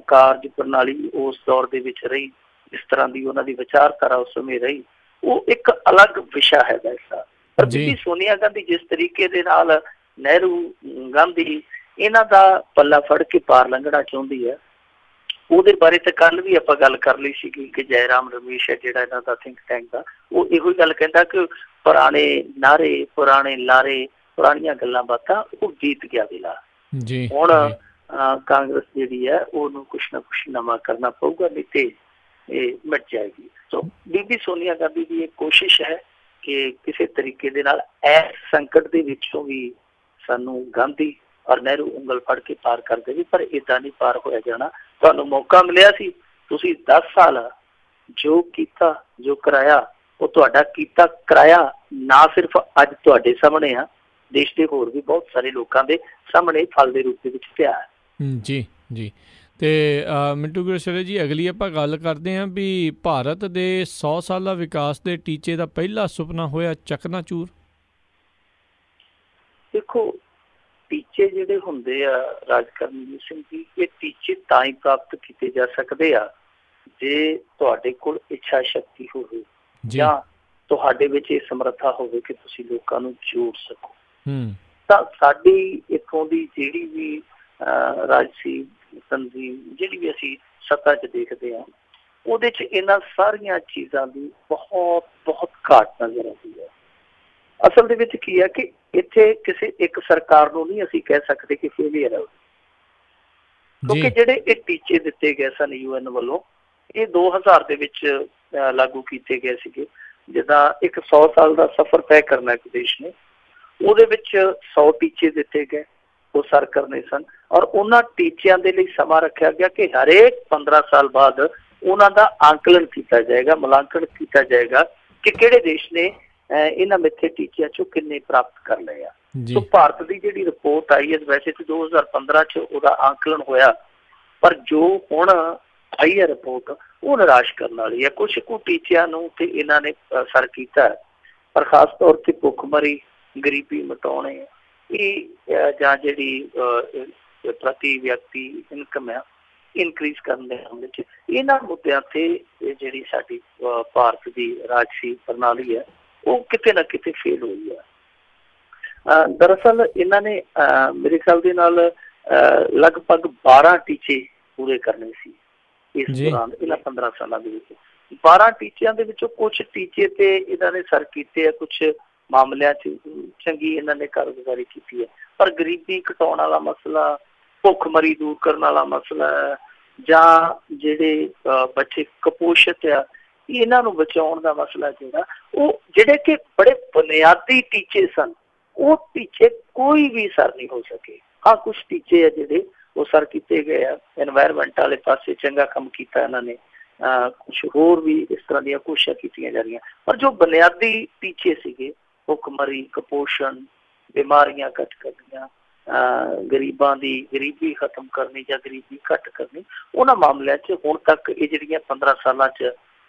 ਕਾਰਜ ਪ੍ਰਣਾਲੀ ਉਸ ਦੌਰ ਦੇ ਵਿੱਚ ਰਹੀ, ਜਿਸ ਤਰ੍ਹਾਂ ਦੀ ਉਹਨਾਂ ਦੀ ਵਿਚਾਰਧਾਰਾ ਉਸ ਸਮੇਂ ਰਹੀ, ਉਹ ਇੱਕ ਅਲੱਗ ਵਿਸ਼ਾ ਹੈਗਾ ਇਸਦਾ। ਪਰ ਬੀਬੀ ਸੋਨੀਆ ਗਾਂਧੀ ਜਿਸ ਤਰੀਕੇ ਦੇ ਨਾਲ ਨਹਿਰੂ ਗਾਂਧੀ ਇਹਨਾਂ ਦਾ ਪੱਲਾ ਫੜ ਕੇ ਪਾਰ ਲੰਘਣਾ ਚਾਹੁੰਦੀ ਹੈ, ਉਹਦੇ ਬਾਰੇ ਤਾਂ ਕੱਲ੍ਹ ਵੀ ਆਪਾਂ ਗੱਲ ਕਰ ਲਈ ਸੀਗੀ ਕਿ ਜੈਰਾਮ ਰਮੇਸ਼ ਹੈ ਜਿਹੜਾ ਇਹਨਾਂ ਦਾ ਥਿੰਕ ਟੈਂਕ ਦਾ, ਉਹ ਇਹੋ ਹੀ ਗੱਲ ਕਹਿੰਦਾ ਕਿ ਪੁਰਾਣੇ ਨਾਅਰੇ, ਪੁਰਾਣੇ ਲਾਰੇ, ਪੁਰਾਣੀਆਂ ਗੱਲਾਂ ਬਾਤਾਂ, ਉਹ ਬੀਤ ਗਿਆ ਵੇਲਾ। ਹੁਣ ਕਾਂਗਰਸ ਜਿਹੜੀ ਹੈ ਉਹਨੂੰ ਕੁਛ ਨਾ ਕੁਛ ਨਵਾਂ ਕਰਨਾ ਪਊਗਾ, ਨਹੀਂ ਤੇ ਇਹ ਮਿਟ ਜਾਏਗੀ। ਸੋ ਬੀਬੀ ਸੋਨੀਆ ਗਾਂਧੀ ਦੀ ਇਹ ਕੋਸ਼ਿਸ਼ ਹੈ ਕਿ ਕਿਸੇ ਤਰੀਕੇ ਦੇ ਨਾਲ ਇਸ ਸੰਕਟ ਦੇ ਵਿੱਚੋਂ ਵੀ ਸਾਨੂੰ ਗਾਂਧੀ ਔਰ ਨਹਿਰੂ ਉਂਗਲ ਫੜ ਕੇ ਪਾਰ ਕਰ ਦੇਵੇ, ਪਰ ਏਦਾਂ ਨਹੀਂ ਪਾਰ ਹੋਇਆ ਜਾਣਾ। ਤੁਹਾਨੂੰ ਮੌਕਾ ਮਿਲਿਆ ਸੀ, ਤੁਸੀਂ 10 ਸਾਲ ਜੋ ਕੀਤਾ, ਜੋ ਕਰਾਇਆ, ਉਹ ਤੁਹਾਡਾ ਕੀਤਾ ਕਰਾਇਆ ਨਾ ਸਿਰਫ ਅੱਜ ਤੁਹਾਡੇ ਸਾਹਮਣੇ ਆ, ਦੇਸ਼ ਦੇ ਹੋਰ ਵੀ ਬਹੁਤ ਸਾਰੇ ਲੋਕਾਂ ਦੇ ਸਾਹਮਣੇ ਫਲ ਦੇ ਰੂਪ ਦੇ ਵਿੱਚ ਪਿਆ ਹੈ। ਜੀ ਜੀ। ਤੇ ਮਿੰਟੂ ਗੁਰਸ਼ਰੇ ਜੀ, ਅਗਲੀ ਆਪਾਂ ਗੱਲ ਕਰਦੇ ਹਾਂ ਵੀ ਭਾਰਤ ਦੇ 100 ਸਾਲਾ ਵਿਕਾਸ ਦੇ ਟੀਚੇ ਦਾ ਪਹਿਲਾ ਸੁਪਨਾ ਹੋਇਆ ਚਕਨਾਚੂਰ। ਦੇਖੋ, ਟੀਚੇ ਜਿਹੜੇ ਹੁੰਦੇ ਆ ਰਾਜਕਰਨਜੀਤ ਸਿੰਘ ਜੀ, ਇਹ ਟੀਚੇ ਤਾਂ ਹੀ ਪ੍ਰਾਪਤ ਕੀਤੇ ਜਾ ਸਕਦੇ ਆ ਜੇ ਤੁਹਾਡੇ ਕੋਲ ਇੱਛਾ ਸ਼ਕਤੀ ਹੋਵੇ ਜਾਂ ਤੁਹਾਡੇ ਵਿੱਚ ਇਹ ਸਮਰੱਥਾ ਹੋਵੇ ਕਿ ਤੁਸੀਂ ਲੋਕਾਂ ਨੂੰ ਜੋੜ ਸਕੋ। ਤਾਂ ਸਾਡੀ ਇੱਥੋਂ ਦੀ ਜਿਹੜੀ ਵੀ ਰਾਜਸੀ ਤੰਜ਼ੀਮ, ਜਿਹੜੀ ਵੀ ਅਸੀਂ ਸੱਤਾ 'ਚ ਦੇਖਦੇ ਹਾਂ, ਉਹਦੇ 'ਚ ਇਹਨਾਂ ਸਾਰੀਆਂ ਚੀਜ਼ਾਂ ਦੀ ਬਹੁਤ ਬਹੁਤ ਘਾਟ ਨਜ਼ਰ ਆਉਂਦੀ ਹੈ। ਅਸਲ ਦੇ ਵਿੱਚ ਕੀ ਹੈ ਕਿ ਇੱਥੇ ਕਿਸੇ ਇੱਕ ਸਰਕਾਰ ਨੂੰ ਨਹੀਂ ਅਸੀਂ ਕਹਿ ਸਕਦੇ ਕਿ ਫੇਲੀਅਰ ਹੈ, ਕਿਉਂਕਿ ਜਿਹੜੇ ਇਹ ਟੀਚੇ ਦਿੱਤੇ ਗਏ ਸਨ UN ਵੱਲੋਂ, ਇਹ 2000 ਦੇ ਵਿੱਚ ਲਾਗੂ ਕੀਤੇ ਗਏ ਸੀਗੇ। ਜਿੱਦਾਂ ਇੱਕ 100 ਸਾਲ ਦਾ ਸਫ਼ਰ ਤੈਅ ਕਰਨਾ ਇੱਕ ਦੇਸ਼ ਨੇ, ਉਹਦੇ ਵਿੱਚ 100 ਟੀਚੇ ਦਿੱਤੇ ਗਏ, ਉਹ ਸਰ ਕਰਨੇ ਸਨ, ਔਰ ਉਹਨਾਂ ਟੀਚਿਆਂ ਦੇ ਲਈ ਸਮਾਂ ਰੱਖਿਆ ਗਿਆ ਕਿ ਹਰੇਕ 15 ਸਾਲ ਬਾਅਦ ਉਹਨਾਂ ਦਾ ਆਂਕਲਨ ਕੀਤਾ ਜਾਏਗਾ, ਮੁਲਾਂਕਣ ਕੀਤਾ ਜਾਏਗਾ ਕਿ ਕਿਹੜੇ ਦੇਸ਼ ਨੇ ਇਹਨਾਂ ਮਿੱਥੇ ਟੀਚਿਆਂ 'ਚੋਂ ਕਿੰਨੇ ਪ੍ਰਾਪਤ ਕਰ ਲਏ ਆ। ਸੋ ਭਾਰਤ ਦੀ ਜਿਹੜੀ ਰਿਪੋਰਟ ਆਈ ਹੈ, ਵੈਸੇ ਤਾਂ 2015 'ਚ ਉਹਦਾ ਆਂਕਲਨ ਹੋਇਆ, ਪਰ ਜੋ ਹੁਣ ਆਈ ਹੈ ਰਿਪੋਰਟ ਉਹ ਨਿਰਾਸ਼ ਕਰਨ ਵਾਲੀ ਹੈ। ਕੁਛ ਕੁ ਟੀਚਿਆਂ ਨੂੰ ਤੇ ਇਹਨਾਂ ਨੇ ਸਰ ਕੀਤਾ, ਪਰ ਖਾਸ ਤੌਰ ਤੇ ਭੁੱਖਮਰੀ, ਗਰੀਬੀ ਮਿਟਾਉਣੇ, ਇਹ ਜਾਂ ਜਿਹੜੀ ਪ੍ਰਤੀ ਵਿਅਕਤੀ ਇਨਕਮ ਆ ਇਨਕਰੀਜ਼ ਕਰਨ ਦੇ ਮਾਮਲੇ 'ਚ, ਇਹਨਾਂ ਮੁੱਦਿਆਂ ਤੇ ਜਿਹੜੀ ਸਾਡੀ ਭਾਰਤ ਦੀ ਰਾਜਸੀ ਪ੍ਰਣਾਲੀ ਹੈ ਉਹ ਕਿਤੇ ਨਾ ਕਿਤੇ ਫੇਲ ਹੋਈ ਹੈ। ਦਰਅਸਲ ਇਹਨਾਂ ਨੇ ਮੇਰੇ ਖਿਆਲ ਦੇ ਨਾਲ ਲਗਭਗ 12 ਟੀਚੇ ਪੂਰੇ ਕਰਨੇ ਸੀ ਇਸ ਦੌਰਾਨ, ਇਹਨਾਂ 15 ਸਾਲਾਂ ਦੇ ਵਿੱਚ। 12 ਟੀਚਿਆਂ ਦੇ ਵਿੱਚੋਂ ਕੁਛ ਟੀਚੇ ਤੇ ਇਹਨਾਂ ਨੇ ਸਰ ਕੀਤੇ ਆ, ਕੁਛ ਮਾਮਲਿਆਂ 'ਚ ਚੰਗੀ ਇਹਨਾਂ ਨੇ ਕਾਰਗੁਜ਼ਾਰੀ ਕੀਤੀ ਹੈ, ਪਰ ਗਰੀਬੀ ਘਟਾਉਣ ਵਾਲਾ ਮਸਲਾ, ਭੁੱਖਮਰੀ ਦੂਰ ਕਰਨ ਵਾਲਾ ਮਸਲਾ, ਜਾਂ ਜਿਹੜੇ ਬੱਚੇ ਕੁਪੋਸ਼ਿਤ ਆ ਇਹਨਾਂ ਨੂੰ ਬਚਾਉਣ ਦਾ ਮਸਲਾ ਜਿਹੜਾ, ਉਹ ਜਿਹੜੇ ਕਿ ਬੜੇ ਬੁਨਿਆਦੀ ਟੀਚੇ ਸਨ, ਉਹ ਟੀਚੇ ਕੋਈ ਵੀ ਸਰ ਨਹੀਂ ਹੋ ਸਕੇ। ਹਾਂ, ਕੁਛ ਟੀਚੇ ਆ ਜਿਹੜੇ ਉਹ ਸਰ ਕੀਤੇ ਗਏ ਆ, ਐਨਵਾਇਰਮੈਂਟ ਵਾਲੇ ਪਾਸੇ ਚੰਗਾ ਕੰਮ ਕੀਤਾ ਇਹਨਾਂ ਨੇ, ਕੁਛ ਹੋਰ ਵੀ ਇਸ ਤਰ੍ਹਾਂ ਦੀਆਂ ਕੋਸ਼ਿਸ਼ਾਂ ਕੀਤੀਆਂ ਜਾ ਰਹੀਆਂ, ਪਰ ਜੋ ਬੁਨਿਆਦੀ ਟੀਚੇ ਸੀਗੇ, ਭੁੱਖਮਰੀ, ਕੁਪੋਸ਼ਣ, ਬਿਮਾਰੀਆਂ ਘੱਟ ਕਰਨੀਆਂ, ਗਰੀਬਾਂ ਦੀ ਗਰੀਬੀ ਖਤਮ ਕਰਨੀ ਜਾਂ ਗਰੀਬੀ ਘੱਟ ਕਰਨੀ, ਉਹਨਾਂ ਮਾਮਲਿਆਂ 'ਚ ਹੁਣ ਤੱਕ ਇਹ ਜਿਹੜੀਆਂ 15 ਸਾਲਾਂ 'ਚ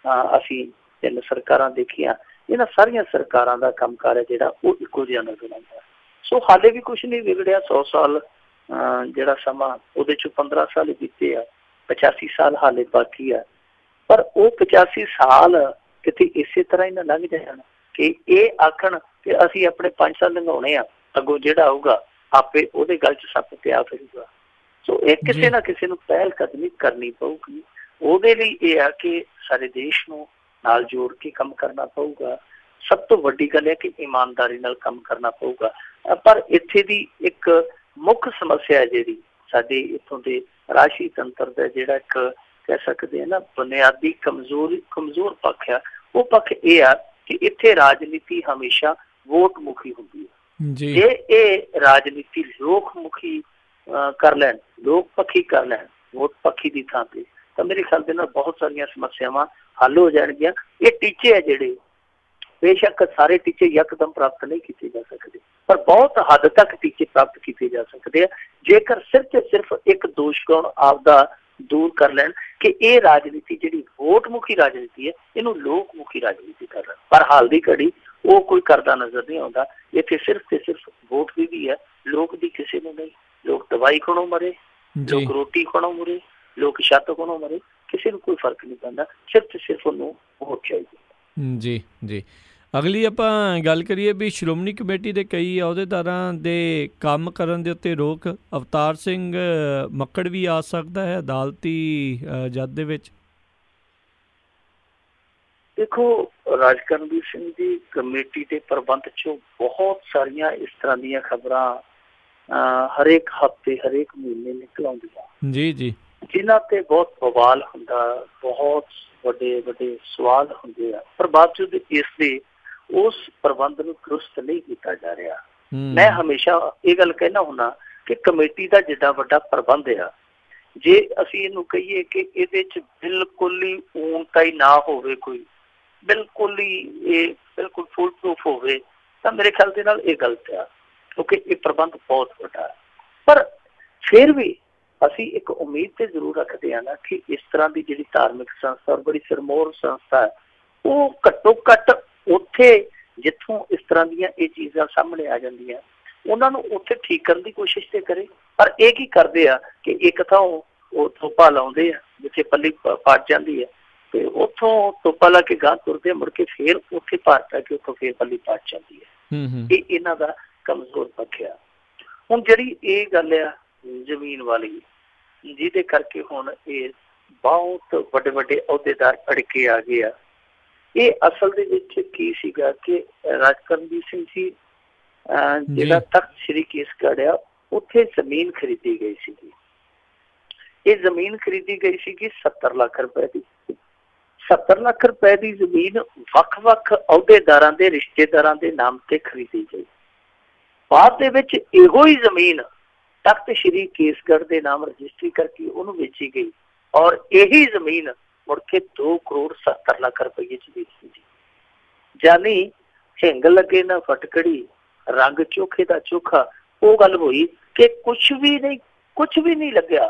ਅਸੀਂ 3 ਸਰਕਾਰਾਂ ਦੇਖੀਆਂ, ਇਹਨਾਂ ਸਾਰੀਆਂ ਸਰਕਾਰਾਂ ਦਾ ਕੰਮਕਾਰ ਹੈ ਜਿਹੜਾ ਉਹ ਇੱਕੋ ਜਿਹਾ ਨਜ਼ਰ ਆਉਂਦਾ। ਸੋ ਹਾਲੇ ਵੀ ਕੁਛ ਨਹੀਂ ਵਿਗੜਿਆ। 100 ਸਾਲ ਜਿਹੜਾ ਸਮਾਂ, ਉਹਦੇ 'ਚੋਂ 15 ਸਾਲ ਬੀਤੇ ਆ, 85 ਸਾਲ ਹਾਲੇ ਬਾਕੀ ਆ, ਪਰ ਉਹ 85 ਸਾਲ ਕਿਤੇ ਇਸੇ ਤਰ੍ਹਾਂ ਹੀ ਨਾ ਲੰਘ ਜਾਣ ਕਿ ਇਹ ਆਖਣ ਕਿ ਅਸੀਂ ਆਪਣੇ 5 ਸਾਲ ਲੰਘਾਉਣੇ ਆ, ਅੱਗੋਂ ਜਿਹੜਾ ਆਊਗਾ ਆਪੇ ਉਹਦੇ ਗਲ 'ਚ ਸੱਪ ਪਿਆ ਫਿਰੂਗਾ। ਸੋ ਇਹ ਕਿਸੇ ਨਾ ਕਿਸੇ ਨੂੰ ਪਹਿਲ ਕਦਮੀ ਕਰਨੀ ਪਊਗੀ। ਉਹਦੇ ਲਈ ਇਹ ਆ ਕਿ ਸਾਰੇ ਦੇਸ਼ ਨੂੰ ਨਾਲ ਜੋੜ ਕੇ ਕੰਮ ਕਰਨਾ ਪਊਗਾ। ਸਭ ਤੋਂ ਵੱਡੀ ਗੱਲ ਹੈ ਕਿ ਇਮਾਨਦਾਰੀ ਨਾਲ ਕੰਮ ਕਰਨਾ ਪਊਗਾ। ਪਰ ਇੱਥੇ ਦੀ ਇੱਕ ਮੁੱਖ ਸਮੱਸਿਆ ਹੈ ਜਿਹੜੀ ਸਾਡੇ ਇੱਥੋਂ ਦੇ ਰਾਸ਼ੀ ਤੰਤਰ ਦਾ ਜਿਹੜਾ ਇੱਕ ਕਹਿ ਸਕਦੇ ਹਾਂ ਨਾ ਬੁਨਿਆਦੀ ਕਮਜ਼ੋਰ ਪੱਖ ਆ, ਉਹ ਪੱਖ ਇਹ ਆ ਕਿ ਇੱਥੇ ਰਾਜਨੀਤੀ ਹਮੇਸ਼ਾ ਵੋਟ ਮੁਖੀ ਹੁੰਦੀ ਹੈ। ਜੇ ਇਹ ਰਾਜਨੀਤੀ ਲੋਕ ਮੁਖੀ ਕਰ ਲੈਣ, ਲੋਕ ਪੱਖੀ ਕਰ ਲੈਣ ਵੋਟ ਪੱਖੀ ਦੀ ਥਾਂ ਤੇ, ਤਾਂ ਮੇਰੇ ਖਿਆਲ ਦੇ ਨਾਲ ਬਹੁਤ ਸਾਰੀਆਂ ਸਮੱਸਿਆਵਾਂ ਹੱਲ ਹੋ ਜਾਣਗੀਆਂ। ਇਹ ਟੀਚੇ ਆ ਜਿਹੜੇ ਬੇਸ਼ੱਕ ਸਾਰੇ ਟੀਚੇ ਯਕਦਮ ਪ੍ਰਾਪਤ ਨਹੀਂ ਕੀਤੇ ਜਾ ਸਕਦੇ, ਪਰ ਬਹੁਤ ਹੱਦ ਤੱਕ ਟੀਚੇ ਪ੍ਰਾਪਤ ਕੀਤੇ ਜਾ ਸਕਦੇ ਆ ਜੇਕਰ ਸਿਰਫ ਤੇ ਸਿਰਫ ਇੱਕ ਦੋਸ਼ਗੁਣ ਆਪਦਾ ਦੂਰ ਕਰ ਲੈਣ ਕਿ ਇਹ ਰਾਜਨੀਤੀ ਜਿਹੜੀ ਵੋਟ ਮੁਖੀ ਰਾਜਨੀਤੀ ਹੈ ਇਹਨੂੰ ਲੋਕ ਮੁਖੀ ਰਾਜਨੀਤੀ ਕਰ ਲੈਣ। ਪਰ ਹਾਲ ਦੀ ਘੜੀ ਉਹ ਕੋਈ ਕਰਦਾ ਨਜ਼ਰ ਨਹੀਂ ਆਉਂਦਾ। ਇੱਥੇ ਸਿਰਫ ਤੇ ਸਿਰਫ ਵੋਟ ਦੀ ਵੀ ਹੈ, ਲੋਕ ਦੀ ਕਿਸੇ ਨੂੰ ਨਹੀਂ। ਲੋਕ ਦਵਾਈ ਖੋਣੋਂ ਮਰੇ, ਲੋਕ ਰੋਟੀ ਖੋਣੋਂ ਮਰੇ, ਲੋਕ ਛੱਤ ਖੋਣੋਂ ਮਰੇ, ਕਿਸੇ ਨੂੰ ਕੋਈ ਫਰਕ ਨਹੀਂ ਪੈਂਦਾ। ਸਿਰਫ ਤੇ ਸਿਰਫ ਉਹਨੂੰ ਵੋਟ ਚਾਹੀਦੀ। ਜੀ ਜੀ। ਅਗਲੀ ਆਪਾਂ ਗੱਲ ਕਰੀਏ ਵੀ ਸ਼੍ਰੋਮਣੀ ਕਮੇਟੀ ਦੇ ਕਈ ਅਹੁਦੇਦਾਰਾਂ ਦੇ ਕੰਮ ਕਰਨ ਦੇ ਉੱਤੇ ਰੋਕ। ਅਵਤਾਰ ਸਿੰਘ ਮੱਕੜ ਵੀ ਆ ਸਕਦਾ ਹੈ ਅਦਾਲਤੀ ਜੱਜ ਦੇ ਵਿੱਚ। ਦੇਖੋ, ਰਾਜਕਰਨਵੀਰ ਸਿੰਘ ਦੀ ਕਮੇਟੀ ਦੇ ਪ੍ਰਬੰਧ 'ਚੋਂ ਬਹੁਤ ਸਾਰੀਆਂ ਇਸ ਤਰ੍ਹਾਂ ਦੀਆਂ ਖਬਰਾਂ ਹਰੇਕ ਹਫ਼ਤੇ ਹਰੇਕ ਮਹੀਨੇ ਨਿਕਲ ਆਉਂਦੀਆਂ ਜੀ ਜੀ, ਜਿਨ੍ਹਾਂ ਤੇ ਬਹੁਤ ਬਵਾਲ ਹੁੰਦਾ, ਬਹੁਤ ਵੱਡੇ ਵੱਡੇ ਸਵਾਲ ਹੁੰਦੇ ਆ, ਪਰ ਬਾਵਜੂਦ ਇਸ ਦੇ ਉਸ ਪ੍ਰਬੰਧ ਨੂੰ ਦਰੁਸਤ ਨਹੀਂ ਕੀਤਾ ਜਾ ਰਿਹਾ। ਮੈਂ ਹਮੇਸ਼ਾ ਇਹ ਗੱਲ ਕਹਿਣਾ ਹੁੰਦਾ ਕਿ ਕਮੇਟੀ ਦਾ ਜਿੱਡਾ ਵੱਡਾ ਪ੍ਰਬੰਧ ਆ, ਜੇ ਅਸੀਂ ਇਹਨੂੰ ਕਹੀਏ ਕਿ ਇਹਦੇ 'ਚ ਬਿਲਕੁਲ ਹੀ ਊਣਤਾਈ ਨਾ ਹੋਵੇ, ਕੋਈ ਬਿਲਕੁਲ ਹੀ ਇਹ ਬਿਲਕੁਲ ਫੁੱਲ ਪ੍ਰੂਫ ਹੋਵੇ, ਤਾਂ ਮੇਰੇ ਖਿਆਲ ਦੇ ਨਾਲ ਇਹ ਗਲਤ ਆ, ਕਿਉਂਕਿ ਇਹ ਪ੍ਰਬੰਧ ਬਹੁਤ ਵੱਡਾ ਹੈ। ਪਰ ਫਿਰ ਵੀ ਅਸੀਂ ਇੱਕ ਉਮੀਦ ਤੇ ਜ਼ਰੂਰ ਰੱਖਦੇ ਹਾਂ ਨਾ ਕਿ ਇਸ ਤਰ੍ਹਾਂ ਦੀ ਜਿਹੜੀ ਧਾਰਮਿਕ ਸੰਸਥਾ, ਬੜੀ ਸਿਰਮੌਰ ਸੰਸਥਾ ਹੈ, ਉਹ ਘੱਟੋ ਘੱਟ ਉੱਥੇ ਜਿੱਥੋਂ ਇਸ ਤਰ੍ਹਾਂ ਦੀਆਂ ਇਹ ਚੀਜ਼ਾਂ ਸਾਹਮਣੇ ਆ ਜਾਂਦੀਆਂ ਉਹਨਾਂ ਨੂੰ ਉੱਥੇ ਠੀਕ ਕਰਨ ਦੀ ਕੋਸ਼ਿਸ਼ ਤੇ ਕਰੇ। ਪਰ ਇਹ ਕੀ ਕਰਦੇ ਆ ਕਿ ਇੱਕ ਤਾਂ ਉਹ ਤੋਪਾ ਲਾਉਂਦੇ ਆ ਜਿੱਥੇ ਪੱਲੀ ਪਾਟ ਜਾਂਦੀ ਹੈ, ਤੇ ਉੱਥੋਂ ਤੋਪਾ ਲਾ ਕੇ ਗਾਂ ਤੁਰਦੇ, ਮੁੜ ਕੇ ਫੇਰ ਉੱਥੇ ਭਾਰ ਪੈ ਕੇ ਉੱਥੋਂ ਫੇਰ ਪੱਲੀ ਪਾਟ ਜਾਂਦੀ ਹੈ। ਇਹ ਇਹਨਾਂ ਦਾ ਕਮਜ਼ੋਰ ਪੱਖ ਆ। ਹੁਣ ਜਿਹੜੀ ਇਹ ਗੱਲ ਆ ਜ਼ਮੀਨ ਵਾਲੀ, ਜਿਹਦੇ ਕਰਕੇ ਹੁਣ ਇਹ ਬਹੁਤ ਵੱਡੇ ਵੱਡੇ ਅਹੁਦੇਦਾਰ ਅੜਕੇ ਆ ਗਏ ਆ, ਇਹ ਅਸਲ ਦੇ ਵਿੱਚ ਕੀ ਸੀਗਾ ਕਿ ਰਾਜਕਰਨਵੀਰ ਸਿੰਘ ਜੀ ਜਿਹੜਾ ਤਖਤ ਸ੍ਰੀ ਕੇਸਗੜ੍ਹ ਆ ਉੱਥੇ ਜ਼ਮੀਨ ਖਰੀਦੀ ਗਈ ਸੀਗੀ। ਇਹ ਜ਼ਮੀਨ ਖਰੀਦੀ ਗਈ ਸੀਗੀ 70 ਲੱਖ ਰੁਪਏ ਦੀ। 70 ਲੱਖ ਰੁਪਏ ਦੀ ਜ਼ਮੀਨ ਵੱਖ-ਵੱਖ ਅਹੁਦੇਦਾਰਾਂ ਦੇ ਰਿਸ਼ਤੇਦਾਰਾਂ ਦੇ ਨਾਮ ਤੇ ਖਰੀਦੀ ਗਈ। ਬਾਅਦ ਦੇ ਵਿੱਚ ਇਹੋ ਹੀ ਜ਼ਮੀਨ ਤਖਤ ਸ੍ਰੀ ਕੇਸਗੜ੍ਹ ਦੇ ਨਾਮ ਰਜਿਸਟਰੀ ਕਰਕੇ ਉਹਨੂੰ ਵੇਚੀ ਗਈ, ਔਰ ਇਹੀ ਜ਼ਮੀਨ ਮੁੜ ਕੇ 2 ਕਰੋੜ 70 ਲੱਖ ਰੁਪਏ 'ਚ ਵੇਚੀ ਗਈ। ਜਾਨੀ ਹਿੰਗ ਲੱਗੇ ਨਾ ਫਟਕੜੀ, ਰੰਗ ਚੋਖੇ ਦਾ ਚੋਖਾ। ਉਹ ਗੱਲ ਹੋਈ ਕਿ ਕੁਛ ਵੀ ਨਹੀਂ ਲੱਗਿਆ,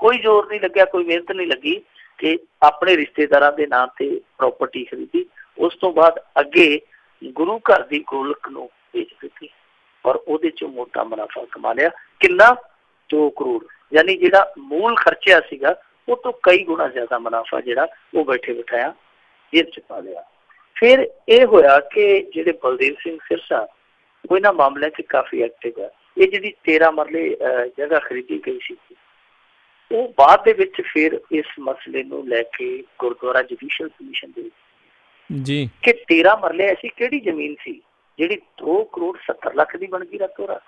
ਕੋਈ ਜ਼ੋਰ ਨਹੀਂ ਲੱਗਿਆ, ਕੋਈ ਮਿਹਨਤ ਨਹੀਂ ਲੱਗੀ ਕਿ ਆਪਣੇ ਰਿਸ਼ਤੇਦਾਰਾਂ ਦੇ ਨਾਂ ਤੇ ਪ੍ਰਾਪਰਟੀ ਖਰੀਦੀ। ਉਸ ਤੋਂ ਬਾਅਦ ਅੱਗੇ ਗੁਰੂ ਘਰ ਦੀ ਗੋਲਕ ਨੂੰ ਵੇਚ ਦਿੱਤੀ, ਔਰ ਉਹਦੇ ਚੋਂ ਮੋਟਾ ਮੁਨਾਫਾ ਕਮਾ ਲਿਆ। ਕਿੰਨਾ? 2 ਕਰੋੜ। ਯਾਨੀ ਜਿਹੜਾ ਮੂਲ ਖਰਚਿਆ ਸੀਗਾ ਉਹ ਤੋਂ ਕਈ ਗੁਣਾ ਜ਼ਿਆਦਾ ਮੁਨਾਫਾ ਜਿਹੜਾ ਉਹ ਬੈਠੇ ਬਿਠਾਇਆ ਜੇਬ 'ਚ ਪਾ ਲਿਆ। ਫਿਰ ਇਹ ਹੋਇਆ ਕਿ ਜਿਹੜੇ ਬਲਦੇਵ ਸਿੰਘ ਸਿਰਸਾ ਉਹ ਇਹਨਾਂ ਮਾਮਲਿਆਂ 'ਚ ਕਾਫੀ ਐਕਟਿਵ ਹੈ। ਇਹ ਜਿਹੜੀ 13 ਮਰਲੇ ਜਗ੍ਹਾ ਖਰੀਦੀ ਗਈ ਸੀ, ਉਹ ਬਾਅਦ ਦੇ ਵਿੱਚ ਫਿਰ ਇਸ ਮਸਲੇ ਨੂੰ ਲੈ ਕੇ ਗੁਰਦੁਆਰਾ ਜੁਡੀਸ਼ੀਅਲ ਕਮਿਸ਼ਨ ਦੇ ਜੀ ਕਿ 13 ਮਰਲੇ ਐਸੀ ਕਿਹੜੀ ਜ਼ਮੀਨ ਸੀ ਜਿਹੜੀ 2 ਕਰੋੜ 70 ਲੱਖ ਦੀ ਬਣ ਗਈ ਰਾਤੋਂ ਰਾਤ।